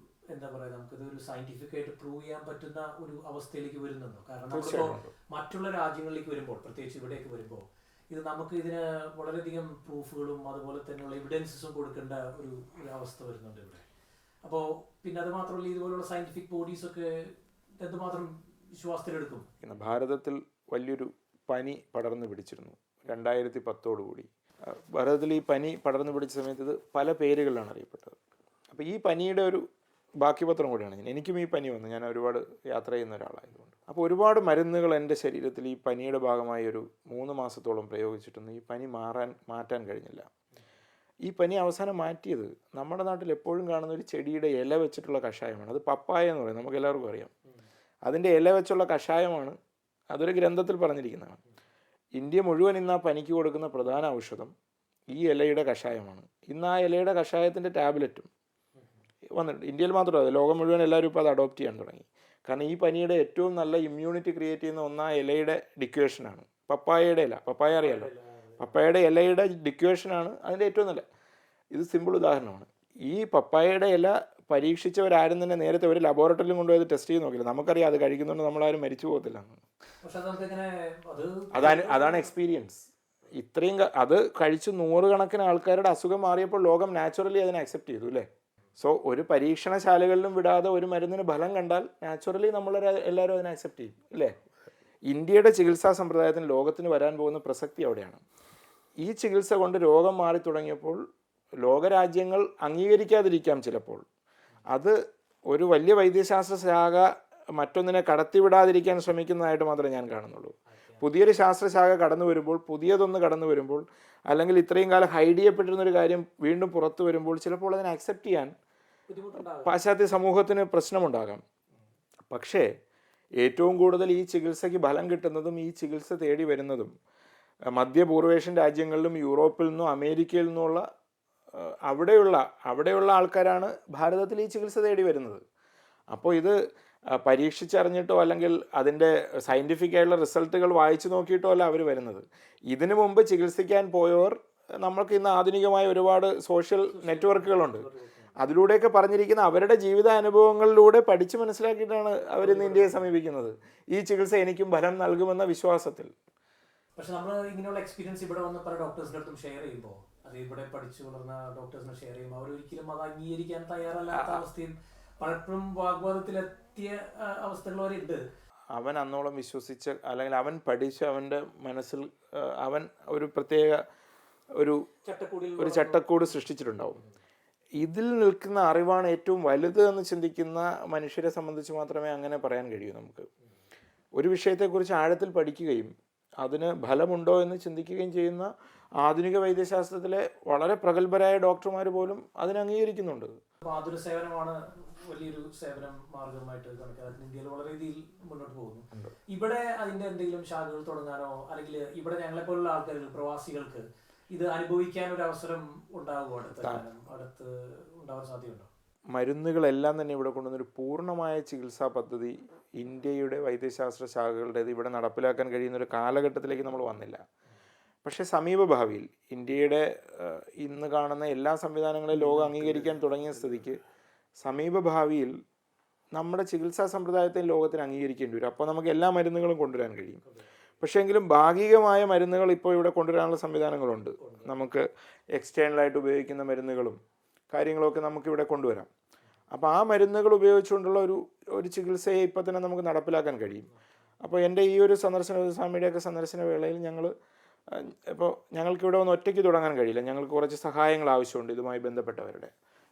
[SPEAKER 1] എന്താ പറയാ, നമുക്ക് ഇതൊരു സയന്റിഫിക് ആയിട്ട് പ്രൂവ് ചെയ്യാൻ പറ്റുന്ന ഒരു അവസ്ഥയിലേക്ക് വരുന്നുണ്ടോ? കാരണം നമ്മളിപ്പോ മറ്റുള്ള രാജ്യങ്ങളിലേക്ക് വരുമ്പോൾ, പ്രത്യേകിച്ച് ഇവിടേക്ക് വരുമ്പോൾ, ഇത് നമുക്ക് ഇതിന് വളരെയധികം പ്രൂഫുകളും അതുപോലെ തന്നെയുള്ള എവിഡൻസസും കൊടുക്കേണ്ട ഒരു അവസ്ഥ വരുന്നുണ്ട് ഇവിടെ. അപ്പോൾ പിന്നെ അത് മാത്രമല്ല, ഇതുപോലുള്ള സയന്റിഫിക് ബോഡീസ് ഒക്കെ എന്തുമാത്രം വിശ്വാസത്തിലെടുക്കും?
[SPEAKER 2] ഭാരതത്തിൽ വലിയൊരു പനി പടർന്നു പിടിച്ചിരുന്നു 2010 ഭാരതത്തിൽ. ഈ പനി പടർന്നു പിടിച്ച സമയത്ത് ഇത് പല പേരുകളിലാണ് അറിയപ്പെട്ടത്. അപ്പോൾ ഈ പനിയുടെ ഒരു ബാക്കിപത്രം കൂടിയാണ് എനിക്കും ഈ പനി വന്നു. ഞാൻ ഒരുപാട് യാത്ര ചെയ്യുന്ന ഒരാളായതുകൊണ്ട്. അപ്പോൾ ഒരുപാട് മരുന്നുകൾ എൻ്റെ ശരീരത്തിൽ ഈ പനിയുടെ ഭാഗമായി ഒരു 3 മാസത്തോളം പ്രയോഗിച്ചിട്ടൊന്നും ഈ പനി മാറ്റാൻ കഴിഞ്ഞില്ല. ഈ പനി അവസാനം മാറ്റിയത് നമ്മുടെ നാട്ടിൽ എപ്പോഴും കാണുന്ന ഒരു ചെടിയുടെ ഇല വെച്ചിട്ടുള്ള കഷായമാണ്. അത് പപ്പായ എന്ന് പറയും, നമുക്ക് എല്ലാവർക്കും അറിയാം. അതിൻ്റെ ഇല വെച്ചുള്ള കഷായമാണ്, അതൊരു ഗ്രന്ഥത്തിൽ പറഞ്ഞിരിക്കുന്നതാണ്. ഇന്ത്യ മുഴുവൻ ഇന്ന് ആ പനിക്ക് കൊടുക്കുന്ന പ്രധാന ഔഷധം ഈ ഇലയുടെ കഷായമാണ്. ഇന്ന് ആ ഇലയുടെ കഷായത്തിൻ്റെ ടാബ്ലറ്റും വന്നിട്ടുണ്ട്. ഇന്ത്യയിൽ മാത്രമല്ല, ലോകം മുഴുവൻ എല്ലാവരും ഇപ്പോൾ അത് അഡോപ്റ്റ് ചെയ്യാൻ തുടങ്ങി. കാരണം ഈ പനിയുടെ ഏറ്റവും നല്ല ഇമ്മ്യൂണിറ്റി ക്രിയേറ്റ് ചെയ്യുന്ന ആ ഇലയുടെ ഡിക്വേഷനാണ്. പപ്പായയുടെ ഇല, പപ്പായ അറിയാലോ, പപ്പായയുടെ ഇലയുടെ ഡിക്വേഷനാണ് അതിൻ്റെ ഏറ്റവും നല്ല. ഇത് സിമ്പിൾ ഉദാഹരണമാണ്. ഈ പപ്പായയുടെ ഇല പരീക്ഷിച്ചവരാരും തന്നെ നേരത്തെ ഒരു ലബോറട്ടറിയിലും കൊണ്ടുപോയി ടെസ്റ്റ് ചെയ്ത് നോക്കില്ല. നമുക്കറിയാം അത് കഴിക്കുന്നുണ്ട് നമ്മളാരും മരിച്ചു പോകത്തില്ല. അതാണ് എക്സ്പീരിയൻസ്. ഇത്രയും അത് കഴിച്ച് 100 കണക്കിന് ആൾക്കാരുടെ അസുഖം മാറിയപ്പോൾ ലോകം നാച്ചുറലി അതിനെ അക്സെപ്റ്റ് ചെയ്തു അല്ലേ. സോ ഒരു പരീക്ഷണശാലകളിലും വിടാതെ ഒരു മരുന്നിന് ഫലം കണ്ടാൽ നാച്ചുറലി എല്ലാവരും അതിനെ അക്സെപ്റ്റ് ചെയ്യും അല്ലേ. ഇന്ത്യയുടെ ചികിത്സാ സമ്പ്രദായത്തിന് ലോകത്തിന് വരാൻ പോകുന്ന പ്രസക്തി അവിടെയാണ്. ഈ ചികിത്സ കൊണ്ട് രോഗം മാറി തുടങ്ങിയപ്പോൾ ലോകരാജ്യങ്ങൾ അംഗീകരിക്കാതിരിക്കാം ചിലപ്പോൾ. അത് ഒരു വലിയ വൈദ്യശാസ്ത്ര ശാഖ മറ്റൊന്നിനെ കടത്തിവിടാതിരിക്കാൻ ശ്രമിക്കുന്നതായിട്ട് മാത്രമേ ഞാൻ കാണുന്നുള്ളൂ. പുതിയൊരു ശാസ്ത്രശാഖ കടന്നു വരുമ്പോൾ, പുതിയതൊന്ന് കടന്നു വരുമ്പോൾ, അല്ലെങ്കിൽ ഇത്രയും കാലം ഹൈഡ് ചെയ്യപ്പെട്ടിരുന്നൊരു കാര്യം വീണ്ടും പുറത്തു വരുമ്പോൾ ചിലപ്പോൾ അതിനെ അക്സെപ്റ്റ് ചെയ്യാൻ പാശ്ചാത്യ സമൂഹത്തിന് പ്രശ്നമുണ്ടാകാം. പക്ഷേ ഏറ്റവും കൂടുതൽ ഈ ചികിത്സയ്ക്ക് ഫലം കിട്ടുന്നതും ഈ ചികിത്സ തേടി വരുന്നതും മധ്യപൂർവേഷ്യൻ രാജ്യങ്ങളിലും യൂറോപ്പിൽ നിന്നും അമേരിക്കയിൽ നിന്നുമുള്ള അവിടെയുള്ള ആൾക്കാരാണ് ഭാരതത്തിൽ ഈ ചികിത്സ തേടി വരുന്നത്. അപ്പോൾ ഇത് പരീക്ഷിച്ചറിഞ്ഞിട്ടോ അല്ലെങ്കിൽ അതിൻ്റെ സയൻറ്റിഫിക് ആയിട്ടുള്ള റിസൾട്ടുകൾ വായിച്ചു നോക്കിയിട്ടോ അല്ല അവർ വരുന്നത്. ഇതിനു മുമ്പ് ചികിത്സിക്കാൻ പോയവർ, നമ്മൾക്ക് ഇന്ന് ആധുനികമായ ഒരുപാട് സോഷ്യൽ നെറ്റ്വർക്കുകളുണ്ട്, അതിലൂടെയൊക്കെ പറഞ്ഞിരിക്കുന്ന അവരുടെ ജീവിതാനുഭവങ്ങളിലൂടെ പഠിച്ച് മനസ്സിലാക്കിയിട്ടാണ് അവരിന്ന് ഇന്ത്യയെ സമീപിക്കുന്നത്. ഈ ചികിത്സ എനിക്കും ഫലം നൽകുമെന്ന വിശ്വാസത്തിൽ.
[SPEAKER 1] പക്ഷെ നമ്മൾ ഇങ്ങനെയുള്ള എക്സ്പീരിയൻസ് ഇവിടെ വന്ന് പല ഡോക്ടേഴ്സിൻ്റെ അടുത്തും ഷെയർ ചെയ്യുമ്പോൾ, അത് ഇവിടെ പഠിച്ചു വളർന്ന ഡോക്ടേഴ്സിനെ ഷെയർ ചെയ്യുമ്പോൾ അവരൊരിക്കലും അത് അംഗീകരിക്കാൻ തയ്യാറല്ലാത്ത അവസ്ഥയും പലപ്പോഴും വാഗ്വാദത്തിലെത്തിയ അവസ്ഥകൾ വരെ ഉണ്ട്.
[SPEAKER 2] അവൻ അന്നോളം വിശ്വസിച്ച് അല്ലെങ്കിൽ അവൻ പഠിച്ച് അവൻ്റെ മനസ്സിൽ അവൻ ഒരു പ്രത്യേക ഒരു ചട്ടക്കൂട് സൃഷ്ടിച്ചിട്ടുണ്ടാവും. ഇതിൽ നിൽക്കുന്ന അറിവാണ് ഏറ്റവും വലുത് എന്ന് ചിന്തിക്കുന്ന മനുഷ്യരെ സംബന്ധിച്ച് മാത്രമേ അങ്ങനെ പറയാൻ കഴിയൂ. നമുക്ക് ഒരു വിഷയത്തെക്കുറിച്ച് ആഴത്തിൽ പഠിക്കുകയും അതിന് ഫലമുണ്ടോ എന്ന് ചിന്തിക്കുകയും ചെയ്യുന്ന ആധുനിക വൈദ്യശാസ്ത്രത്തിലെ വളരെ പ്രഗത്ഭരായ ഡോക്ടർമാർ പോലും അതിനെ അംഗീകരിക്കുന്നുണ്ട്.
[SPEAKER 1] ആതുര സേവനമാണ് വലിയൊരു സേവന മാർഗമായിട്ട് കണക്കാക്കുന്നത്. ഇന്ത്യയിൽ വളരെ രീതിയിൽ മുന്നോട്ട് പോകുന്നു. ഇവിടെ അതിന്റെ എന്തെങ്കിലും ശാഖകൾ തുടങ്ങാനോ അല്ലെങ്കിൽ ഇവിടെ ഞങ്ങളെ പോലുള്ള ആൾക്കാർക്ക്, പ്രവാസികൾക്ക് ഇത് അനുഭവിക്കാൻ ഒരു അവസരം ഉണ്ടാകുമോ? അടുത്ത് ഉണ്ടാവാൻ സാധ്യതയുണ്ടോ?
[SPEAKER 2] മരുന്നുകളെല്ലാം തന്നെ ഇവിടെ കൊണ്ടുവന്നൊരു പൂർണ്ണമായ ചികിത്സാ പദ്ധതി ഇന്ത്യയുടെ വൈദ്യശാസ്ത്ര ശാഖകളുടേത് ഇവിടെ നടപ്പിലാക്കാൻ കഴിയുന്ന ഒരു കാലഘട്ടത്തിലേക്ക് നമ്മൾ വന്നില്ല. പക്ഷേ സമീപഭാവിയിൽ ഇന്ത്യയുടെ ഇന്ന് കാണുന്ന എല്ലാ സംവിധാനങ്ങളെയും ലോകം അംഗീകരിക്കാൻ തുടങ്ങിയ സ്ഥിതിക്ക് സമീപഭാവിയിൽ നമ്മുടെ ചികിത്സാ സമ്പ്രദായത്തെ ലോകത്തിന് അംഗീകരിക്കേണ്ടി വരും. അപ്പോൾ നമുക്ക് എല്ലാ മരുന്നുകളും കൊണ്ടുവരാൻ കഴിയും. പക്ഷേ എങ്കിലും ഭാഗികമായ മരുന്നുകൾ ഇപ്പോൾ ഇവിടെ കൊണ്ടുവരാനുള്ള സംവിധാനങ്ങളുണ്ട്. നമുക്ക് എക്സ്റ്റേണലായിട്ട് ഉപയോഗിക്കുന്ന മരുന്നുകളും കാര്യങ്ങളൊക്കെ നമുക്കിവിടെ കൊണ്ടുവരാം. അപ്പോൾ ആ മരുന്നുകൾ ഉപയോഗിച്ചുകൊണ്ടുള്ള ഒരു ചികിത്സയെ ഇപ്പോൾ തന്നെ നമുക്ക് നടപ്പിലാക്കാൻ കഴിയും. അപ്പോൾ എൻ്റെ ഈ ഒരു സ്വാമിയുടെയൊക്കെ സന്ദർശന വേളയിൽ ഞങ്ങൾക്കിവിടെ ഒന്ന് ഒറ്റയ്ക്ക് തുടങ്ങാൻ കഴിയില്ല. ഞങ്ങൾക്ക് കുറച്ച് സഹായങ്ങൾ ആവശ്യമുണ്ട് ഇതുമായി ബന്ധപ്പെട്ടവരുടെ.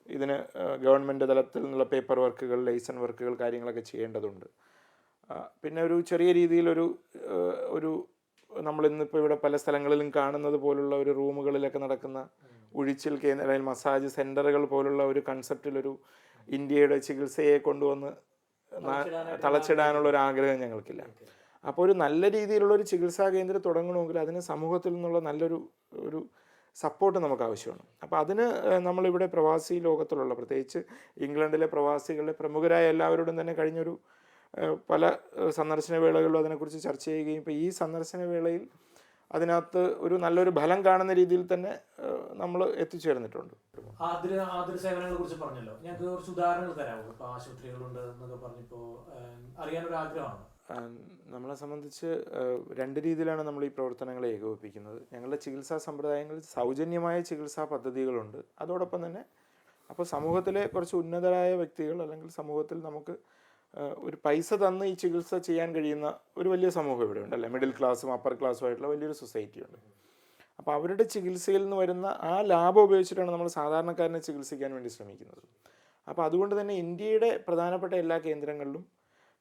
[SPEAKER 2] ഇതിന് ഗവൺമെൻറ് തലത്തിൽ നിന്നുള്ള പേപ്പർ വർക്കുകൾ, ലൈസൻ വർക്കുകൾ, കാര്യങ്ങളൊക്കെ ചെയ്യേണ്ടതുണ്ട്. പിന്നെ ഒരു ചെറിയ രീതിയിലൊരു നമ്മളിന്നിപ്പോൾ ഇവിടെ പല സ്ഥലങ്ങളിലും കാണുന്നത് പോലുള്ള ഒരു റൂമുകളിലൊക്കെ നടക്കുന്ന ഉഴിച്ചിൽ കേന്ദ്ര അല്ലെങ്കിൽ മസാജ് സെൻ്ററുകൾ പോലുള്ള ഒരു കൺസെപ്റ്റിലൊരു ഇന്ത്യയുടെ ചികിത്സയെ കൊണ്ടുവന്ന് തളച്ചിടാനുള്ള ഒരു ആഗ്രഹം ഞങ്ങൾക്കില്ല. അപ്പോൾ ഒരു നല്ല രീതിയിലുള്ളൊരു ചികിത്സാ കേന്ദ്രം തുടങ്ങണമെങ്കിൽ അതിന് സമൂഹത്തിൽ നിന്നുള്ള നല്ലൊരു സപ്പോർട്ട് നമുക്ക് ആവശ്യമാണ്. അപ്പോൾ അതിന് നമ്മളിവിടെ പ്രവാസി ലോകത്തിലുള്ള, പ്രത്യേകിച്ച് ഇംഗ്ലണ്ടിലെ പ്രവാസികളിലെ പ്രമുഖരായ എല്ലാവരോടും തന്നെ കഴിഞ്ഞൊരു പല സന്ദർശന വേളകളിലും അതിനെക്കുറിച്ച് ചർച്ച ചെയ്യുകയും ഇപ്പോൾ ഈ സന്ദർശന വേളയിൽ അതിനകത്ത് ഒരു നല്ലൊരു ഫലം കാണുന്ന രീതിയിൽ തന്നെ നമ്മൾ എത്തിച്ചേർന്നിട്ടുണ്ട്.
[SPEAKER 1] ആതുര സേവനങ്ങളെ കുറിച്ച് പറഞ്ഞല്ലോ, ഞങ്ങൾക്ക് കുറച്ച് ഉദാഹരണങ്ങൾ തരാമോ? ഇപ്പോൾ ആശുപത്രികളുണ്ട് എന്നൊക്കെ പറഞ്ഞപ്പോൾ അറിയാനൊരു ആഗ്രഹമാണ്.
[SPEAKER 2] നമ്മളെ സംബന്ധിച്ച് 2 രീതിയിലാണ് നമ്മൾ ഈ പ്രവർത്തനങ്ങളെ ഏകോപിപ്പിക്കുന്നത്. ഞങ്ങളുടെ ചികിത്സാ സമ്പ്രദായങ്ങളിൽ സൗജന്യമായ ചികിത്സാ പദ്ധതികളുണ്ട്. അതോടൊപ്പം തന്നെ അപ്പോൾ സമൂഹത്തിലെ കുറച്ച് ഉന്നതരായ വ്യക്തികൾ അല്ലെങ്കിൽ സമൂഹത്തിൽ നമുക്ക് ഒരു പൈസ തന്ന് ഈ ചികിത്സ ചെയ്യാൻ കഴിയുന്ന ഒരു വലിയ സമൂഹം ഇവിടെ ഉണ്ട് അല്ലേ. മിഡിൽ ക്ലാസ്സും അപ്പർ ക്ലാസ്സും ആയിട്ടുള്ള വലിയൊരു സൊസൈറ്റി ഉണ്ട്. അപ്പോൾ അവരുടെ ചികിത്സയിൽ നിന്ന് വരുന്ന ആ ലാഭം ഉപയോഗിച്ചിട്ടാണ് നമ്മൾ സാധാരണക്കാരനെ ചികിത്സിക്കാൻ വേണ്ടി ശ്രമിക്കുന്നത്. അപ്പോൾ അതുകൊണ്ട് തന്നെ ഇന്ത്യയുടെ പ്രധാനപ്പെട്ട എല്ലാ കേന്ദ്രങ്ങളിലും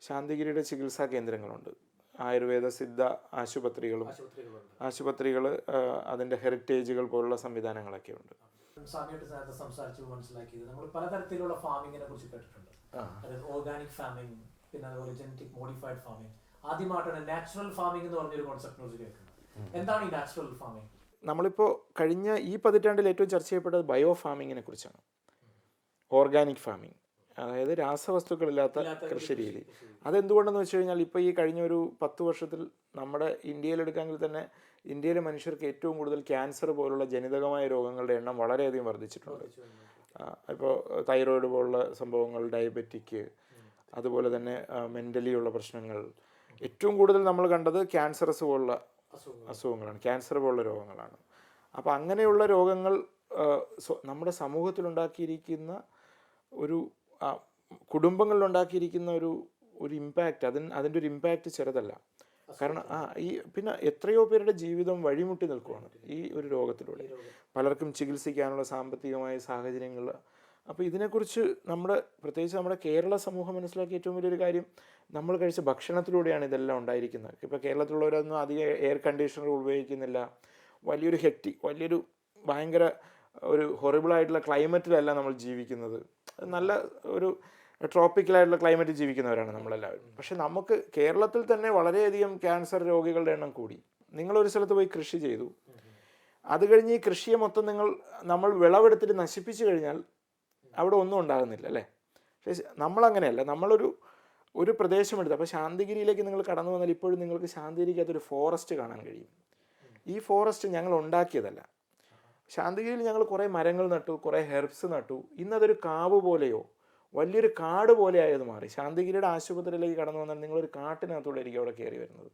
[SPEAKER 2] ശാന്തിഗിരിയുടെ ചികിത്സാ കേന്ദ്രങ്ങളുണ്ട്. ആയുർവേദ സിദ്ധ ആശുപത്രികൾ, അതിൻ്റെ ഹെറിറ്റേജുകൾ പോലുള്ള സംവിധാനങ്ങളൊക്കെ ഉണ്ട്.
[SPEAKER 1] സ്വാമിയായിട്ട് സംസാരിച്ചു മനസ്സിലാക്കിയത് നമ്മൾ പലതരത്തിലുള്ള ഫാമിങ്ങിനെ കുറിച്ച് കേട്ടിട്ടുണ്ട്. അതായത് ഓർഗാനിക് ഫാമിംഗ്, പിന്നെ അതുപോലെ ജനറ്റിക് മോഡിഫൈഡ് ഫാമിംഗ്. ആദ്യമായിട്ടാണ് നാച്ചുറൽ ഫാമിംഗ് എന്ന് പറഞ്ഞൊരു കോൺസെപ്റ്റിനെ കുറിച്ച് കേൾക്കുന്നത്. എന്താണ് ഈ നാച്ചുറൽ ഫാമിംഗ്?
[SPEAKER 2] നമ്മളിപ്പോൾ കഴിഞ്ഞ ഈ പതിറ്റാണ്ടിൽ ഏറ്റവും ചർച്ച ചെയ്യപ്പെട്ടത് ബയോ ഫാമിങ്ങിനെ കുറിച്ചാണ്. ഓർഗാനിക് ഫാമിംഗ് അതായത് രാസവസ്തുക്കളില്ലാത്ത കൃഷി രീതി. അതെന്തുകൊണ്ടെന്ന് വെച്ച് കഴിഞ്ഞാൽ ഇപ്പോൾ ഈ കഴിഞ്ഞ ഒരു 10 വർഷത്തിൽ നമ്മുടെ ഇന്ത്യയിലെടുക്കാമെങ്കിൽ തന്നെ ഇന്ത്യയിലെ മനുഷ്യർക്ക് ഏറ്റവും കൂടുതൽ ക്യാൻസർ പോലുള്ള ജനിതകമായ രോഗങ്ങളുടെ എണ്ണം വളരെയധികം വർദ്ധിച്ചിട്ടുണ്ട്. ഇപ്പോൾ തൈറോയിഡ് പോലുള്ള സംഭവങ്ങൾ, ഡയബറ്റിക്, അതുപോലെ തന്നെ മെൻ്റലി ഉള്ള പ്രശ്നങ്ങൾ. ഏറ്റവും കൂടുതൽ നമ്മൾ കണ്ടത് ക്യാൻസറസ് പോലുള്ള അസുഖങ്ങളാണ്, ക്യാൻസർ പോലുള്ള രോഗങ്ങളാണ്. അപ്പോൾ അങ്ങനെയുള്ള രോഗങ്ങൾ നമ്മുടെ സമൂഹത്തിലുണ്ടാക്കിയിരിക്കുന്ന ഒരു കുടുംബങ്ങളിലുണ്ടാക്കിയിരിക്കുന്ന ഒരു ഇമ്പാക്റ്റ്, അതിൻ്റെ ഒരു ഇമ്പാക്റ്റ് ചെറുതല്ല. കാരണം പിന്നെ എത്രയോ പേരുടെ ജീവിതം വഴിമുട്ടി നിൽക്കുകയാണ് ഈ ഒരു രോഗത്തിലൂടെ. പലർക്കും ചികിത്സിക്കാനുള്ള സാമ്പത്തികമായ സാഹചര്യങ്ങൾ. അപ്പോൾ ഇതിനെക്കുറിച്ച് പ്രത്യേകിച്ച് നമ്മുടെ കേരള സമൂഹം മനസ്സിലാക്കിയ ഏറ്റവും വലിയൊരു കാര്യം, നമ്മൾ കഴിച്ച ഭക്ഷണത്തിലൂടെയാണ് ഇതെല്ലാം ഉണ്ടായിരിക്കുന്നത്. ഇപ്പോൾ കേരളത്തിലുള്ളവരൊന്നും അധികം എയർ കണ്ടീഷണർ ഉപയോഗിക്കുന്നില്ല. വലിയൊരു ഭയങ്കര ഒരു ഹൊറിബിളായിട്ടുള്ള ക്ലൈമറ്റിലല്ല നമ്മൾ ജീവിക്കുന്നത്. നല്ല ഒരു ട്രോപ്പിക്കലായിട്ടുള്ള ക്ലൈമറ്റിൽ ജീവിക്കുന്നവരാണ് നമ്മളെല്ലാവരും. പക്ഷെ നമുക്ക് കേരളത്തിൽ തന്നെ വളരെയധികം ക്യാൻസർ രോഗികളുടെ എണ്ണം കൂടി. നിങ്ങളൊരു സ്ഥലത്ത് പോയി കൃഷി ചെയ്തു, അത് കഴിഞ്ഞ് ഈ കൃഷിയെ മൊത്തം നമ്മൾ വിളവെടുത്തിട്ട് നശിപ്പിച്ചു കഴിഞ്ഞാൽ അവിടെ ഒന്നും ഉണ്ടാകുന്നില്ല അല്ലേ? പക്ഷേ നമ്മളങ്ങനെയല്ല. ഒരു പ്രദേശമെടുത്ത്, അപ്പോൾ ശാന്തിഗിരിയിലേക്ക് നിങ്ങൾ കടന്നു വന്നാൽ ഇപ്പോഴും നിങ്ങൾക്ക് ശാന്തിഗിരിക്കകത്തൊരു ഫോറസ്റ്റ് കാണാൻ കഴിയും. ഈ ഫോറസ്റ്റ് ഞങ്ങൾ ഉണ്ടാക്കിയതല്ല. ശാന്തിഗിരിയിൽ ഞങ്ങൾ കുറേ മരങ്ങൾ നട്ടു, കുറേ ഹെർബ്സ് നട്ടു. ഇന്നതൊരു കാവ് പോലെയോ വലിയൊരു കാട് പോലെ ആയത് മാറി. ശാന്തിഗിരിയുടെ ആശുപത്രിയിലേക്ക് കടന്നു വന്നാൽ നിങ്ങളൊരു കാട്ടിനകത്തൂടെ ആയിരിക്കും അവിടെ കയറി വരുന്നത്.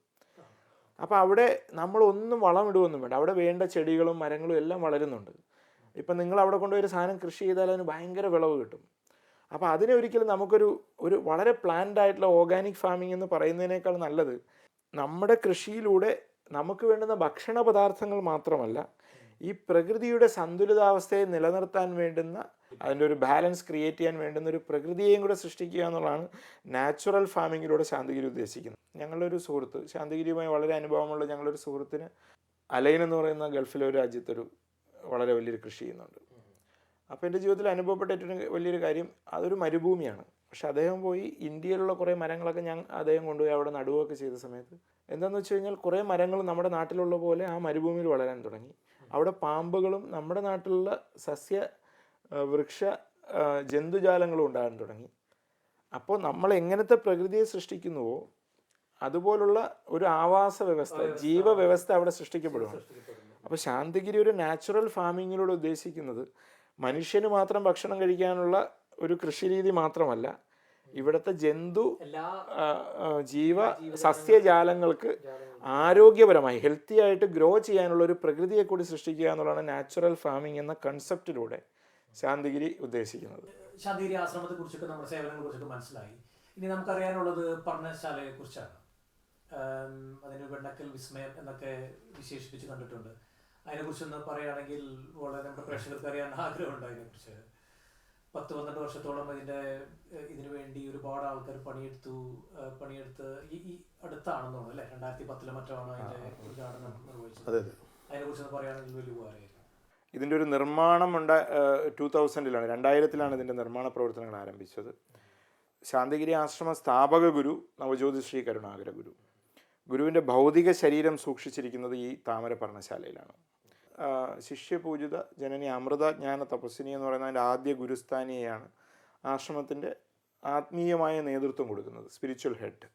[SPEAKER 2] അപ്പോൾ അവിടെ നമ്മളൊന്നും വളമിടുകയൊന്നും വേണ്ട. അവിടെ വേണ്ട ചെടികളും മരങ്ങളും എല്ലാം വളരുന്നുണ്ട്. ഇപ്പം നിങ്ങൾ അവിടെ കൊണ്ടുപോയി ഒരു സാധനം കൃഷി ചെയ്താൽ അതിന് ഭയങ്കര വിളവ് കിട്ടും. അപ്പോൾ അതിനെ ഒരിക്കലും നമുക്കൊരു വളരെ പ്ലാൻഡ് ആയിട്ടുള്ള ഓർഗാനിക് ഫാമിംഗ് എന്ന് പറയുന്നതിനേക്കാൾ നല്ലത് നമ്മുടെ കൃഷിയിലൂടെ നമുക്ക് വേണ്ടുന്ന ഭക്ഷണ പദാർത്ഥങ്ങൾ മാത്രമല്ല, ഈ പ്രകൃതിയുടെ സന്തുലിതാവസ്ഥയെ നിലനിർത്താൻ വേണ്ടുന്ന, അതിൻ്റെ ഒരു ബാലൻസ് ക്രിയേറ്റ് ചെയ്യാൻ വേണ്ടുന്ന ഒരു പ്രകൃതിയെയും കൂടെ സൃഷ്ടിക്കുക എന്നുള്ളതാണ് നാച്ചുറൽ ഫാമിങ്ങിലൂടെ ശാന്തിഗിരി ഉദ്ദേശിക്കുന്നത്. ഞങ്ങളുടെ ഒരു സുഹൃത്ത്, ശാന്തിഗിരിയുമായി വളരെ അനുഭവമുള്ള ഞങ്ങളൊരു സുഹൃത്തിന് അലൈൻ എന്ന് പറയുന്ന ഗൾഫിലെ ഒരു രാജ്യത്തൊരു വളരെ വലിയൊരു കൃഷി ചെയ്യുന്നുണ്ട്. അപ്പോൾ എൻ്റെ ജീവിതത്തിൽ അനുഭവപ്പെട്ട ഏറ്റവും വലിയൊരു കാര്യം, അതൊരു മരുഭൂമിയാണ്. പക്ഷെ അദ്ദേഹം പോയി ഇന്ത്യയിലുള്ള കുറേ മരങ്ങളൊക്കെ അദ്ദേഹം കൊണ്ടുപോയി അവിടെ നടുവൊക്കെ ചെയ്ത സമയത്ത് എന്താണെന്ന് വെച്ച് കഴിഞ്ഞാൽ കുറേ മരങ്ങൾ നമ്മുടെ നാട്ടിലുള്ള പോലെ ആ മരുഭൂമിയിൽ വളരാൻ തുടങ്ങി. അവിടെ പാമ്പുകളും നമ്മുടെ നാട്ടിലുള്ള സസ്യ വൃക്ഷ ജന്തുജാലങ്ങളും ഉണ്ടാകാൻ തുടങ്ങി. അപ്പോൾ നമ്മൾ എങ്ങനത്തെ പ്രകൃതിയെ സൃഷ്ടിക്കുന്നുവോ അതുപോലുള്ള ഒരു ആവാസ വ്യവസ്ഥ, ജീവവ്യവസ്ഥ അവിടെ സൃഷ്ടിക്കപ്പെടുകയാണ്. അപ്പോൾ ശാന്തിഗിരി ഒരു നാച്ചുറൽ ഫാമിങ്ങിലൂടെ ഉദ്ദേശിക്കുന്നത് മനുഷ്യന് മാത്രം ഭക്ഷണം കഴിക്കാനുള്ള ഒരു കൃഷിരീതി മാത്രമല്ല, ഇവിടുത്തെ സസ്യജാലങ്ങൾക്ക് ആരോഗ്യപരമായി ഹെൽത്തി ആയിട്ട് ഗ്രോ ചെയ്യാനുള്ള ഒരു പ്രകൃതിയെ കൂടി സൃഷ്ടിക്കുക എന്നുള്ളതാണ് നാച്ചുറൽ ഫാമിംഗ് എന്ന കൺസെപ്റ്റിലൂടെ ശാന്തിഗിരി ഉദ്ദേശിക്കുന്നത്.
[SPEAKER 1] ശാന്തിഗിരി ആശ്രമത്തെ കുറിച്ചൊക്കെ നമ്മുടെ സേവനങ്ങളെ കുറിച്ചൊക്കെ മനസ്സിലായി. ഇനി നമുക്കറിയാനുള്ളത് പഠനശാലയെ കുറിച്ചാണ്. അതിന് വെണ്ണക്കൽ വിസ്മയം എന്നൊക്കെ വിശേഷിപ്പിച്ച് കണ്ടിട്ടുണ്ട്. അതിനെക്കുറിച്ചൊന്ന് പറയുകയാണെങ്കിൽ വളരെ നമ്മുടെ പ്രേക്ഷകർക്ക് അറിയാൻ ആഗ്രഹമുണ്ട്. അതിനെക്കുറിച്ച് 10-12 വർഷത്തോളം ഇതിനു വേണ്ടി ഒരുപാട് ആൾക്കാർ പണിയെടുത്ത് ഈ അടുത്താണെന്ന് തോന്നുന്നു അല്ലേ? 2010 മറ്റാണ് അതിന്റെ ഉദ്ഘാടനം നിർവഹിച്ചത്. അതിനെക്കുറിച്ചൊന്ന് പറയുകയാണെങ്കിൽ വലിയ ഉപകാരമായിരുന്നു.
[SPEAKER 2] ഇതിൻ്റെ ഒരു നിർമ്മാണം 2000-ലാണ് ഇതിൻ്റെ നിർമ്മാണ പ്രവർത്തനങ്ങൾ ആരംഭിച്ചത്. ശാന്തിഗിരി ആശ്രമ സ്ഥാപക ഗുരു നവജ്യോതി ശ്രീ കരുണാകര ഗുരു. ഗുരുവിൻ്റെ ഭൗതിക ശരീരം സൂക്ഷിച്ചിരിക്കുന്നത് ഈ താമര പർണശാലയിലാണ്. ശിഷ്യപൂജിത ജനനി അമൃതജ്ഞാന തപസ്വിനി എന്ന് പറയുന്ന അതിൻ്റെ ആദ്യ ഗുരുസ്ഥാനിയെയാണ് ആശ്രമത്തിൻ്റെ ആത്മീയമായ നേതൃത്വം കൊടുക്കുന്നത്, സ്പിരിച്വൽ ഹെഡ്.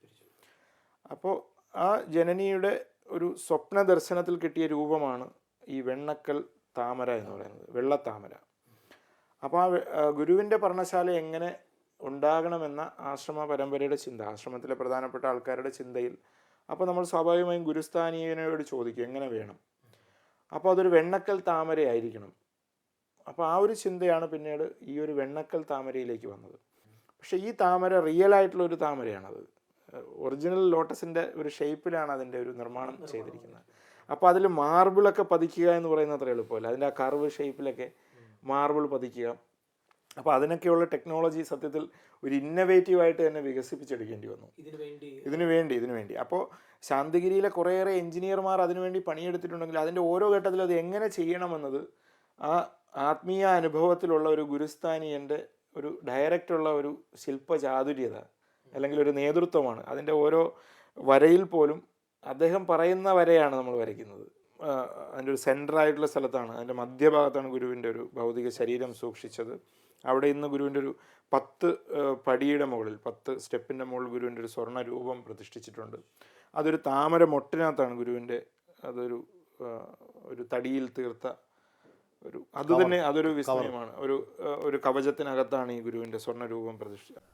[SPEAKER 2] അപ്പോൾ ആ ജനനിയുടെ ഒരു സ്വപ്ന ദർശനത്തിൽ കിട്ടിയ രൂപമാണ് ഈ വെണ്ണക്കൽ താമര എന്ന് പറയുന്നത്, വെള്ളത്താമര. അപ്പോൾ ആ ഗുരുവിൻ്റെ പർണശാല എങ്ങനെ ഉണ്ടാകണമെന്ന ആശ്രമ പരമ്പരയുടെ ചിന്ത, ആശ്രമത്തിലെ പ്രധാനപ്പെട്ട ആൾക്കാരുടെ ചിന്തയിൽ, അപ്പോൾ നമ്മൾ സ്വാഭാവികമായും ഗുരുസ്ഥാനീയനോട് ചോദിക്കും എങ്ങനെ വേണം. അപ്പോൾ അതൊരു വെണ്ണക്കൽ താമരയായിരിക്കണം. അപ്പോൾ ആ ഒരു ചിന്തയാണ് പിന്നീട് ഈ ഒരു വെണ്ണക്കൽ താമരയിലേക്ക് വന്നത്. പക്ഷേ ഈ താമര റിയൽ ആയിട്ടുള്ള ഒരു താമരയാണത്. ഒറിജിനൽ ലോട്ടസിൻ്റെ ഒരു ഷേപ്പിലാണ് അതിൻ്റെ ഒരു നിർമ്മാണം ചെയ്തിരിക്കുന്നത്. അപ്പോൾ അതിൽ മാർബിളൊക്കെ പതിക്കുക എന്ന് പറയുന്നത് അത്ര എളുപ്പമല്ല. അതിൻ്റെ ആ കർവ് ഷേപ്പിലൊക്കെ മാർബിൾ പതിക്കുക. അപ്പോൾ അതിനൊക്കെയുള്ള ടെക്നോളജി സത്യത്തിൽ ഒരു ഇന്നവേറ്റീവായിട്ട് തന്നെ വികസിപ്പിച്ചെടുക്കേണ്ടി വന്നു ഇതിനു വേണ്ടി. അപ്പോൾ ശാന്തിഗിരിയിലെ കുറേയേറെ എഞ്ചിനീയർമാർ അതിനുവേണ്ടി പണിയെടുത്തിട്ടുണ്ടെങ്കിൽ അതിൻ്റെ ഓരോ ഘട്ടത്തിലും അത് എങ്ങനെ ചെയ്യണമെന്നത് ആ ആത്മീയ അനുഭവത്തിലുള്ള ഒരു ഗുരുസ്ഥാനീയൻ്റെ ഒരു ഡയറക്റ്റുള്ള ഒരു ശില്പചാതുര്യത അല്ലെങ്കിൽ ഒരു നേതൃത്വമാണ്. അതിൻ്റെ ഓരോ വരയിൽ പോലും അദ്ദേഹം പറയുന്ന വരെയാണ് നമ്മൾ വരയ്ക്കുന്നത്. അതിൻ്റെ ഒരു സെൻറ്ററായിട്ടുള്ള സ്ഥലത്താണ്, അതിൻ്റെ മധ്യഭാഗത്താണ് ഗുരുവിൻ്റെ ഒരു ഭൗതിക ശരീരം സൂക്ഷിച്ചത്. അവിടെ ഇന്ന് ഗുരുവിൻ്റെ ഒരു 10 പടിയുടെ മുകളിൽ 10 സ്റ്റെപ്പിൻ്റെ മുകളിൽ ഗുരുവിൻ്റെ ഒരു സ്വർണ്ണ രൂപം പ്രതിഷ്ഠിച്ചിട്ടുണ്ട്. അതൊരു താമര മൊട്ടിനകത്താണ് ഗുരുവിൻ്റെ, അതൊരു ഒരു തടിയിൽ തീർത്ത അത് തന്നെ അതൊരു വിസ്മയമാണ്. ഒരു കവചത്തിനകത്താണ് ഈ ഗുരുവിൻ്റെ സ്വർണ്ണ രൂപം പ്രതിഷ്ഠിച്ചത്.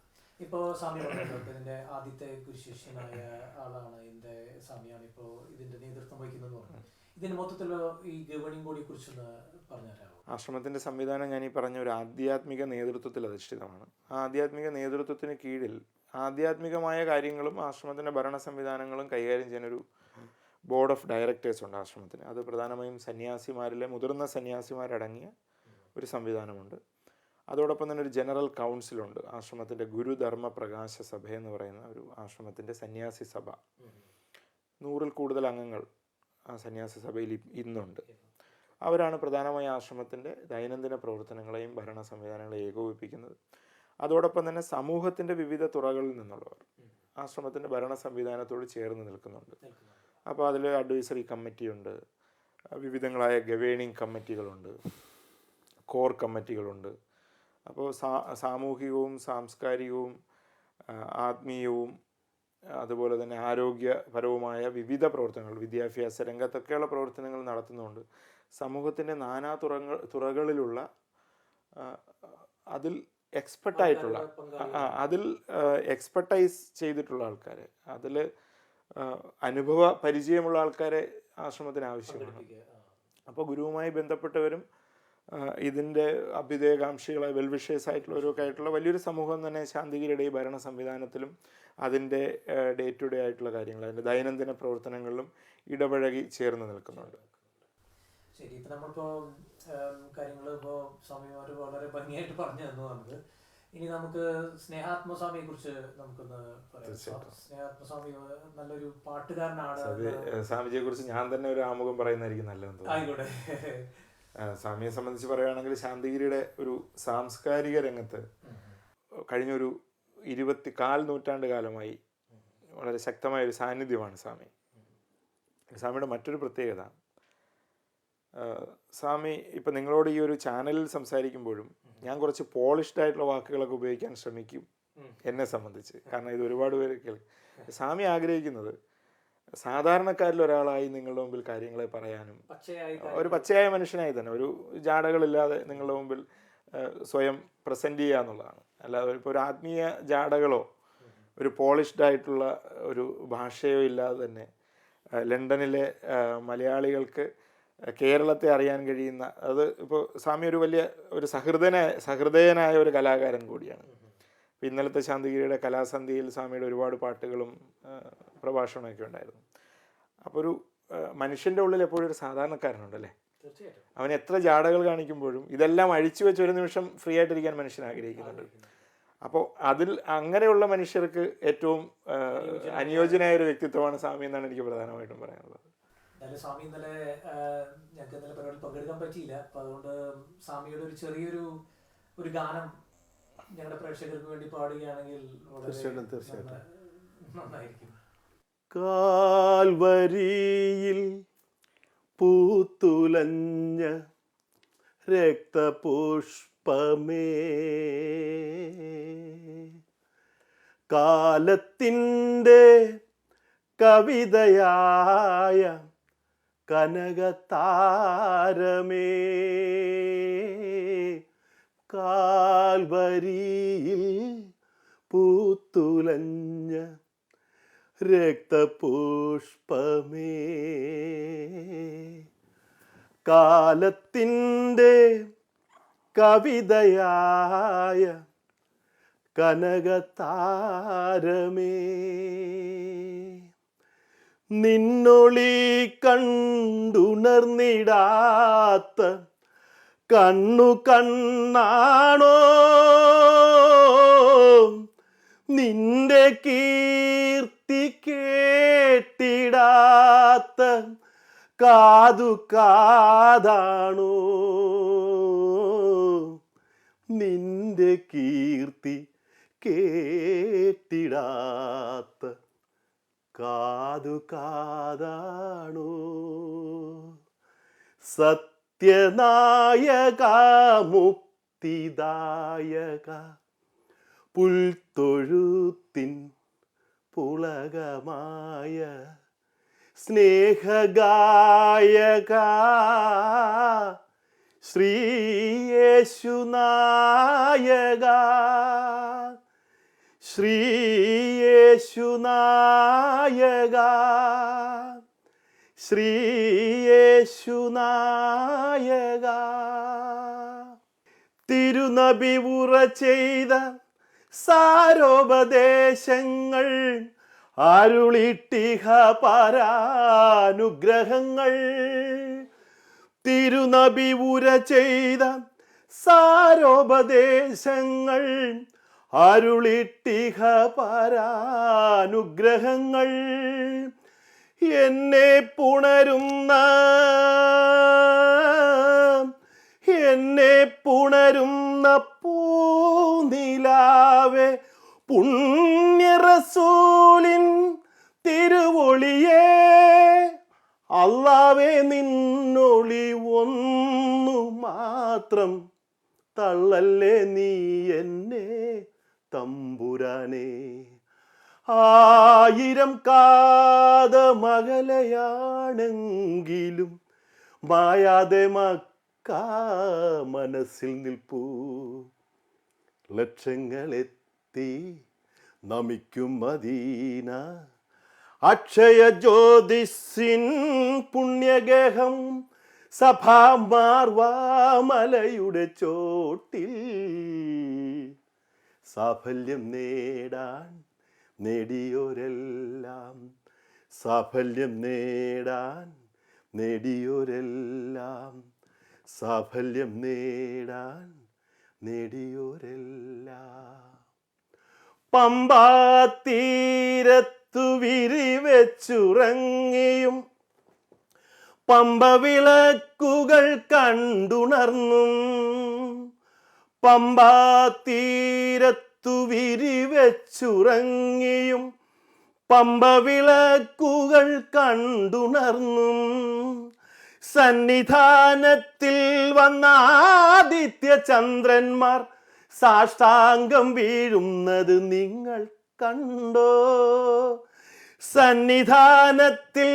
[SPEAKER 1] ഇപ്പോൾ സ്വാമി പറഞ്ഞല്ലോ, ഇതിന്റെ ആദ്യത്തെ ഗുരുശിഷ്യനായ ആളാണ് ഇതിന്റെ സ്വാമിയാണ് ഇപ്പോൾ ഇതിന്റെ നേതൃത്വം വഹിക്കുന്നത് പറഞ്ഞു. ഇതിന് മൊത്തത്തിലുള്ള ഈ ഗവേണിംഗ് ബോഡിയെ കുറിച്ചൊന്ന് പറഞ്ഞുതരാമോ?
[SPEAKER 2] ആശ്രമത്തിൻ്റെ സംവിധാനം ഞാൻ ഈ പറഞ്ഞ ഒരു ആധ്യാത്മിക നേതൃത്വത്തിൽ അധിഷ്ഠിതമാണ്. ആ ആധ്യാത്മിക നേതൃത്വത്തിന് കീഴിൽ ആധ്യാത്മികമായ കാര്യങ്ങളും ആശ്രമത്തിൻ്റെ ഭരണ സംവിധാനങ്ങളും കൈകാര്യം ചെയ്യാനൊരു ബോർഡ് ഓഫ് ഡയറക്ടേഴ്സ് ഉണ്ട് ആശ്രമത്തിന്. അത് പ്രധാനമായും സന്യാസിമാരിലെ മുതിർന്ന സന്യാസിമാരടങ്ങിയ ഒരു സംവിധാനമുണ്ട്. അതോടൊപ്പം തന്നെ ഒരു ജനറൽ കൗൺസിലുണ്ട്. ആശ്രമത്തിൻ്റെ ഗുരുധർമ്മ പ്രകാശ സഭ എന്ന് പറയുന്ന ഒരു ആശ്രമത്തിൻ്റെ സന്യാസി സഭ. 100-ൽ കൂടുതൽ അംഗങ്ങൾ ആ സന്യാസി സഭയിൽ ഇന്നുണ്ട്. അവരാണ് പ്രധാനമായും ആശ്രമത്തിൻ്റെ ദൈനംദിന പ്രവർത്തനങ്ങളെയും ഭരണ സംവിധാനങ്ങളെയും ഏകോപിപ്പിക്കുന്നത്. അതോടൊപ്പം തന്നെ സമൂഹത്തിൻ്റെ വിവിധ തുറകളിൽ നിന്നുള്ളവർ ആശ്രമത്തിൻ്റെ ഭരണ സംവിധാനത്തോട് ചേർന്ന് നിൽക്കുന്നുണ്ട്. അപ്പോൾ അതിൽ അഡ്വൈസറി കമ്മിറ്റിയുണ്ട്, വിവിധങ്ങളായ ഗവേണിംഗ് കമ്മിറ്റികളുണ്ട്, കോർ കമ്മിറ്റികളുണ്ട്. അപ്പോൾ സാമൂഹികവും സാംസ്കാരികവും ആത്മീയവും അതുപോലെ തന്നെ ആരോഗ്യപരവുമായ വിവിധ പ്രവർത്തനങ്ങൾ, വിദ്യാഭ്യാസ രംഗത്തൊക്കെയുള്ള പ്രവർത്തനങ്ങൾ നടത്തുന്നുണ്ട്. സമൂഹത്തിൻ്റെ നാനാ തുറകളിലുള്ള അതിൽ എക്സ്പെർട്ടായിട്ടുള്ള അതിൽ എക്സ്പെർട്ടൈസ് ചെയ്തിട്ടുള്ള ആൾക്കാരെ, അതിൽ അനുഭവ പരിചയമുള്ള ആൾക്കാരെ ആശ്രമത്തിന് ആവശ്യമാണ്. അപ്പോൾ ഗുരുവുമായി ബന്ധപ്പെട്ടവരും ഇതിൻ്റെ അഭ്യുദയകാംക്ഷികളായ വെൽവിഷേഴ്സ് ആയിട്ടുള്ളവരൊക്കെ ആയിട്ടുള്ള വലിയൊരു സമൂഹം തന്നെ ശാന്തിഗിരിയുടെ ഈ ഭരണ സംവിധാനത്തിലും അതിൻ്റെ ഡേ ടു ഡേ ആയിട്ടുള്ള കാര്യങ്ങൾ, അതിൻ്റെ ദൈനംദിന പ്രവർത്തനങ്ങളിലും ഇടപഴകി ചേർന്ന് നിൽക്കുന്നുണ്ട്.
[SPEAKER 1] ശരി, ഇപ്പം നമ്മളിപ്പോൾ കാര്യങ്ങൾ ഇപ്പോൾ സ്വാമിമാർ വളരെ ഭംഗിയായിട്ട് പറഞ്ഞു തന്നു നമുക്ക്. ഇനി നമുക്ക് സ്നേഹാത്മസ്വാമിയെ കുറിച്ച് നമുക്കൊന്ന് പറയാം. സ്നേഹാത്മസ്വാമി നല്ലൊരു പാട്ടുകാരനാണ്.
[SPEAKER 2] സ്വാമിജിയെ കുറിച്ച് ഞാൻ തന്നെ ഒരു ആമുഖം പറയുന്നതായിരിക്കും നല്ലതെന്ന് തോന്നുന്നു.
[SPEAKER 1] ആയിക്കോട്ടെ.
[SPEAKER 2] സ്വാമിയെ സംബന്ധിച്ച് പറയുകയാണെങ്കിൽ ശാന്തിഗിരിയുടെ ഒരു സാംസ്കാരിക രംഗത്ത് കഴിഞ്ഞൊരു 24 നൂറ്റാണ്ട് കാലമായി വളരെ ശക്തമായ ഒരു സാന്നിധ്യമാണ് സ്വാമി. സ്വാമിയുടെ മറ്റൊരു പ്രത്യേകത, സ്വാമി ഇപ്പം നിങ്ങളോട് ഈ ഒരു ചാനലിൽ സംസാരിക്കുമ്പോഴും ഞാൻ കുറച്ച് പോളിഷ്ഡ് ആയിട്ടുള്ള വാക്കുകളൊക്കെ ഉപയോഗിക്കാൻ ശ്രമിക്കും എന്നെ സംബന്ധിച്ച്. കാരണം ഇത് ഒരുപാട് പേര് സ്വാമി ആഗ്രഹിക്കുന്നത് സാധാരണക്കാരിൽ ഒരാളായി നിങ്ങളുടെ മുമ്പിൽ കാര്യങ്ങളെ പറയാനും ഒരു പച്ചയായ മനുഷ്യനായി തന്നെ ഒരു ജാടകളില്ലാതെ നിങ്ങളുടെ മുമ്പിൽ സ്വയം പ്രസൻറ്റ് ചെയ്യുക എന്നുള്ളതാണ്. അല്ലാതെ ഇപ്പോൾ ഒരു ആത്മീയ ജാടകളോ ഒരു പോളിഷ്ഡ് ആയിട്ടുള്ള ഒരു ഭാഷയോ ഇല്ലാതെ തന്നെ ലണ്ടനിലെ മലയാളികൾക്ക് കേരളത്തെ അറിയാൻ കഴിയുന്ന, അത് ഇപ്പോൾ സ്വാമി ഒരു വലിയ ഒരു സഹൃദയനായ ഒരു കലാകാരൻ കൂടിയാണ്. ഇപ്പോൾ ഇന്നലത്തെ ശാന്തിഗിരിയുടെ കലാസന്ധിയിൽ സ്വാമിയുടെ ഒരുപാട് പാട്ടുകളും പ്രഭാഷണമൊക്കെ ഉണ്ടായിരുന്നു. അപ്പോൾ ഒരു മനുഷ്യൻ്റെ ഉള്ളിൽ എപ്പോഴും ഒരു സാധാരണക്കാരനുണ്ടല്ലേ, അവൻ എത്ര ജാടകൾ കാണിക്കുമ്പോഴും ഇതെല്ലാം അഴിച്ചു വെച്ച് ഒരു നിമിഷം ഫ്രീ ആയിട്ടിരിക്കാൻ മനുഷ്യൻ ആഗ്രഹിക്കുന്നുണ്ട്. അപ്പോൾ അതിൽ അങ്ങനെയുള്ള മനുഷ്യർക്ക് ഏറ്റവും അനുയോജ്യനായ ഒരു വ്യക്തിത്വമാണ് സ്വാമി എന്നാണ് എനിക്ക് പ്രധാനമായിട്ടും പറയാനുള്ളത്.
[SPEAKER 1] എന്തായാലും സ്വാമി ഇന്നലെ ഞങ്ങൾക്ക് ഇന്നലെ പരിപാടിയിൽ പങ്കെടുക്കാൻ പറ്റിയില്ല. അപ്പം അതുകൊണ്ട് സ്വാമിയുടെ ഒരു ചെറിയൊരു ഗാനം ഞങ്ങളുടെ പ്രേക്ഷകർക്ക് വേണ്ടി പാടുകയാണെങ്കിൽ
[SPEAKER 3] തീർച്ചയായിട്ടും
[SPEAKER 1] നന്നായിരിക്കും.
[SPEAKER 3] കാൽവരിയിൽ പൂത്തുലഞ്ഞ രക്തപുഷ്പമേ, കാലത്തിൻ്റെ കവിതയായ കനകതാരമേ, കാൽവരിയിൽ പൂത്തുലഞ്ഞ രക്തപുഷ്പമേ, കാലത്തിൻ്റെ കവിതയായ കനകതാരമേ, നിന്നൊളി കണ്ടുണർന്നിടാത്ത കണ്ണു കണ്ണാണോ, നിന്റെ കീർത്തി കേട്ടിടാത്ത കാതു കാതാണോ, നിന്റെ കീർത്തി കേട്ടിടാത്ത കാതു കാതാണോ, സത്യനായക മുക്തിദായക പുൽത്തൊഴുത്തിൻ പുളകമായ സ്നേഹഗായക ശ്രീയേശുനായക ശ്രീയേശുനായക ശ്രീയേശുനായക തിരുനബി ഉറ ചെയ്ത സാരോപദേശങ്ങൾ അരുളിട്ടിഹ പരാനുഗ്രഹങ്ങൾ തിരുനബി ഉര ചെയ്ത സാരോപദേശങ്ങൾ അരുളിട്ടിഹ പരാനുഗ്രഹങ്ങൾ എന്നെ പുണരുന്ന പൂനിലാവേ പുണ്യറസൂലിൻ തിരുവൊളിയേ അല്ലാവേ നിന്നൊളി ഒന്നു മാത്രം തള്ളല്ലേ നീ എന്നെ തമ്പുരാനേ 1000 കാതമകലയാണെങ്കിലും മായാതെ മക്ക മനസ്സിൽ നിൽപ്പൂ ലക്ഷങ്ങളെത്തി നമിക്കും മദീന അക്ഷയ ജ്യോതിസിൻ പുണ്യഗേഹം സഭാമാർവാമലയുടെ ചോട്ടിൽ സാഫല്യം നേടാൻ നേടിയോരെല്ലാം സാഫല്യം നേടാൻ നേടിയോരെല്ലാം സാഫല്യം നേടാൻ നേടിയോരെല്ലാം പമ്പാ തീരത്തു വിരിവെച്ചുറങ്ങിയും പമ്പ വിളക്കുകൾ കണ്ടുണർന്നും പമ്പാ തീരത്തു വിരിവെച്ചുറങ്ങിയും പമ്പ വിളക്കുകൾ കണ്ടുണർന്നും സന്നിധാനത്തിൽ വന്ന ആദിത്യ ചന്ദ്രന്മാർ സാഷ്ടാംഗം വീഴുന്നത് നിങ്ങൾ കണ്ടോ സന്നിധാനത്തിൽ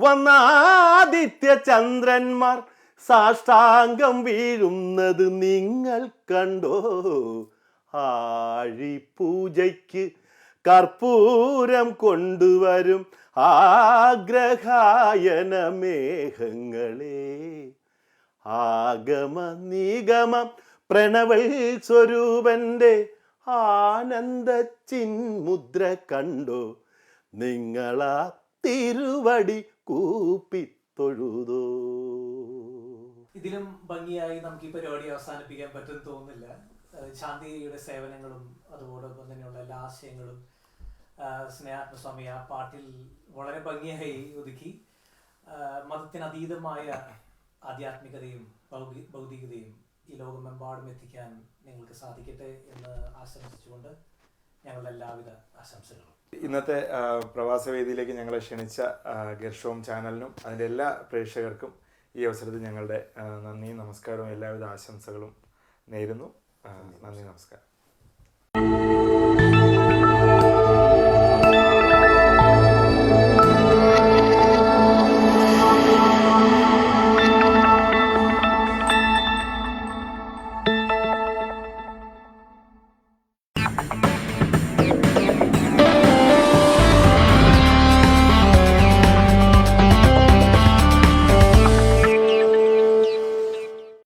[SPEAKER 3] വന്ന ആദിത്യ ചന്ദ്രന്മാർ സാഷ്ടാംഗം വീഴുന്നത് നിങ്ങൾ കണ്ടോ ആഴിപൂജയ്ക്ക് കർപ്പൂരം കൊണ്ടുവരും ആഗ്രഹായന മേഘങ്ങളെ ആഗമ നിഗമ പ്രണവൽ സ്വരൂപന്റെ ആനന്ദ ചിന്മുദ്ര കണ്ടോ നിങ്ങളാ തിരുവടി കൂപ്പിത്തൊഴുതോ
[SPEAKER 1] ഇതിലും ഭംഗിയായി നമുക്ക് ഈ പരിപാടി അവസാനിപ്പിക്കാൻ പറ്റുമെന്ന് തോന്നുന്നില്ല. ശാന്തിയുടെ സേവനങ്ങളും അതുപോലൊപ്പം തന്നെയുള്ള എല്ലാ ആശയങ്ങളും സ്നേഹാത്മസ്വാമി ആ പാട്ടിൽ വളരെ ഭംഗിയായി ഒതുക്കി. മതത്തിനതീതമായ ആധ്യാത്മികതയും ഭൗതികതയും ഈ ലോകമെമ്പാടും എത്തിക്കാൻ നിങ്ങൾക്ക് സാധിക്കട്ടെ എന്ന് ആശംസിച്ചുകൊണ്ട് ഞങ്ങളുടെ എല്ലാവിധ ആശംസകളും.
[SPEAKER 2] ഇന്നത്തെ പ്രവാസവേദിയിലേക്ക് ഞങ്ങളെ ക്ഷണിച്ച ഗർഷോം ചാനലിനും അതിൻ്റെ എല്ലാ പ്രേക്ഷകർക്കും ഈ അവസരത്തിൽ ഞങ്ങളുടെ നന്ദിയും നമസ്കാരവും എല്ലാവിധ ആശംസകളും നേരുന്നു. നന്ദി, നമസ്കാരം.